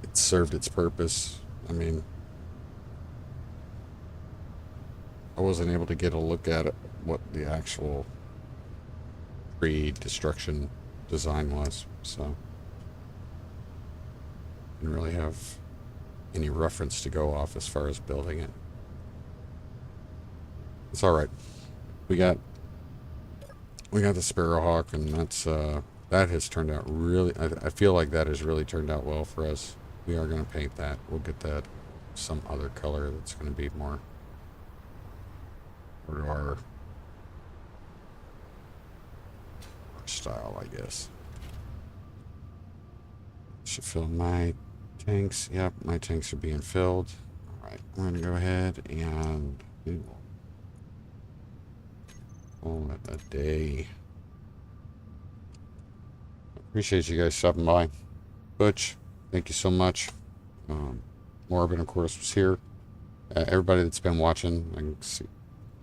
It served its purpose. I mean, I wasn't able to get a look at it, what the actual pre-destruction design was, so didn't really have any reference to go off as far as building it. It's all right. We got the Sparrowhawk, and that has turned out really. I feel like that has really turned out well for us. We are going to paint that. We'll get that some other color that's going to be more for our style, I guess. Should fill my tanks. Yep, my tanks are being filled. All right, we're going to go ahead and call it a day. Appreciate you guys stopping by. Butch, thank you so much. Morbin, of course, was here. Everybody that's been watching, I can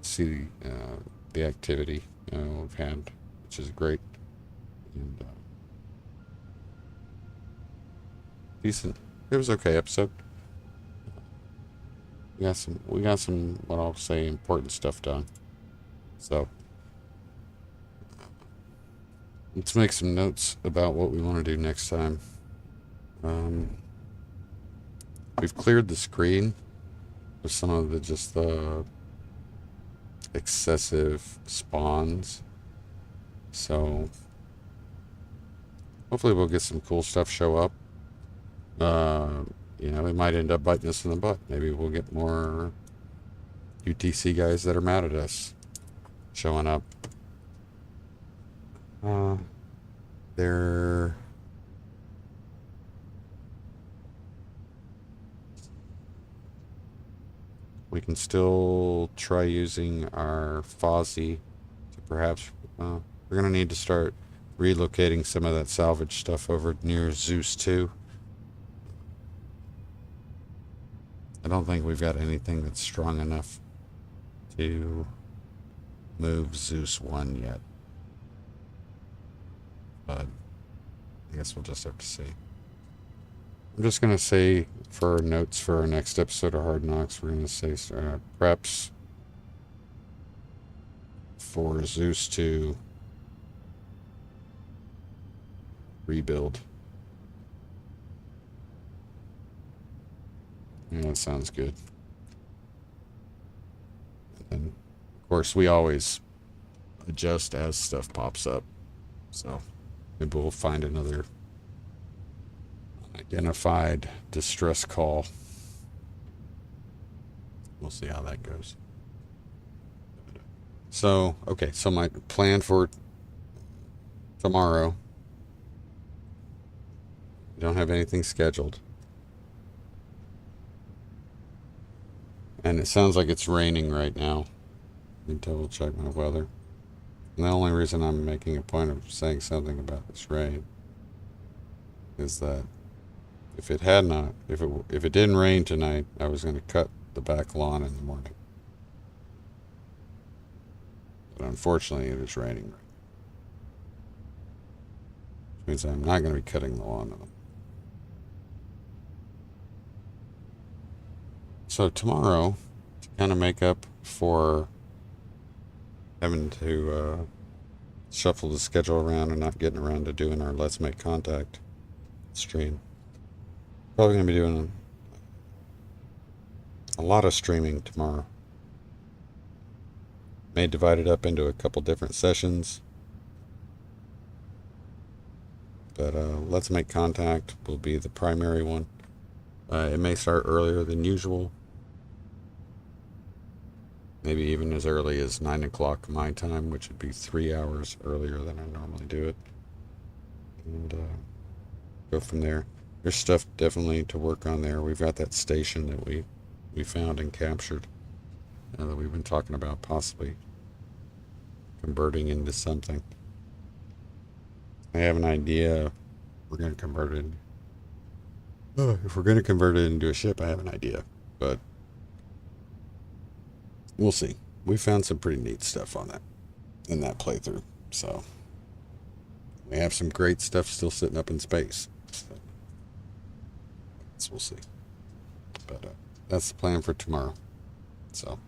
see the activity we've had, which is great. And decent. It was okay episode. We got some what I'll say important stuff done. So let's make some notes about what we want to do next time. We've cleared the screen of some of the excessive spawns. So hopefully we'll get some cool stuff show up. We might end up biting us in the butt. Maybe we'll get more UTC guys that are mad at us showing up. We can still try using our Fozzie to perhaps, we're going to need to start relocating some of that salvage stuff over near Zeus 2. I don't think we've got anything that's strong enough to move Zeus 1 yet. But I guess we'll just have to see. I'm just going to say for our notes for our next episode of Hard Knocks, we're going to say preps for Zeus 2 rebuild. Yeah, that sounds good. And of course, we always adjust as stuff pops up. So maybe we'll find another identified distress call. We'll see how that goes. So, okay, so my plan for tomorrow, we don't have anything scheduled. And it sounds like it's raining right now. Let me double check my weather. And the only reason I'm making a point of saying something about this rain is that if it had not, if it didn't rain tonight, I was going to cut the back lawn in the morning. But unfortunately, it is raining right now. Which means I'm not going to be cutting the lawn. So tomorrow, to kind of make up for having to shuffle the schedule around and not getting around to doing our Let's Make Contact stream, probably going to be doing a lot of streaming tomorrow. May divide it up into a couple different sessions, but Let's Make Contact will be the primary one. It may start earlier than usual, maybe even as early as 9 o'clock my time, which would be 3 hours earlier than I normally do it, and go from there. There's stuff definitely to work on there. We've got that station that we found and captured that we've been talking about possibly converting into something. I have an idea. We're going to convert it. If we're going to convert it into a ship, I have an idea, but we'll see. We found some pretty neat stuff on that in that playthrough, so we have some great stuff still sitting up in space. So we'll see. But that's the plan for tomorrow. So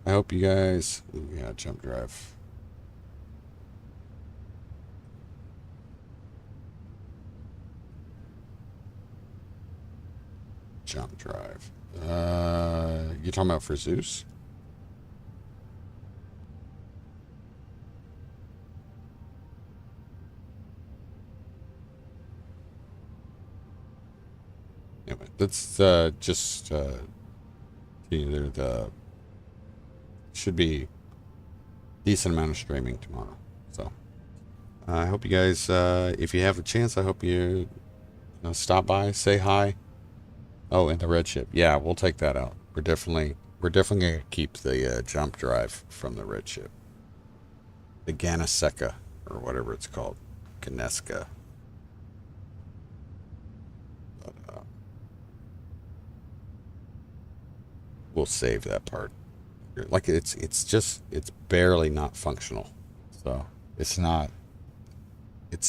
I hope you guys. Yeah, jump drive. Jump drive. You talking about for Zeus? Anyway, that's just either the should be decent amount of streaming tomorrow. So I hope you guys, if you have a chance, I hope you stop by, say hi. Oh, and the red ship. Yeah, we'll take that out. We're definitely gonna keep the jump drive from the red ship. The Ganaseka, or whatever it's called. Ganeska. But we'll save that part. Like it's barely not functional. So it's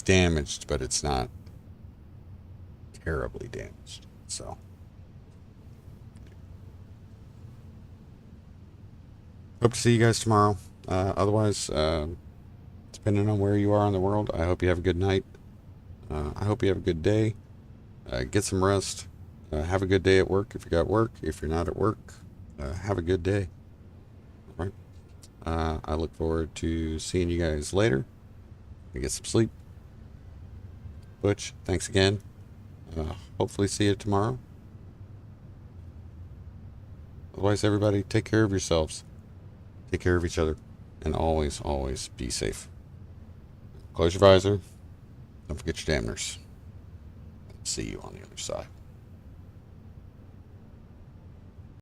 damaged, but it's not terribly damaged. So hope to see you guys tomorrow. Otherwise, depending on where you are in the world, I hope you have a good night. I hope you have a good day. Get some rest. Have a good day at work if you got work. If you're not at work, have a good day. All right. I look forward to seeing you guys later. Get some sleep. Butch, thanks again. Hopefully see you tomorrow. Otherwise, everybody, take care of yourselves. Take care of each other. And always, always be safe. Close your visor. Don't forget your damners. See you on the other side.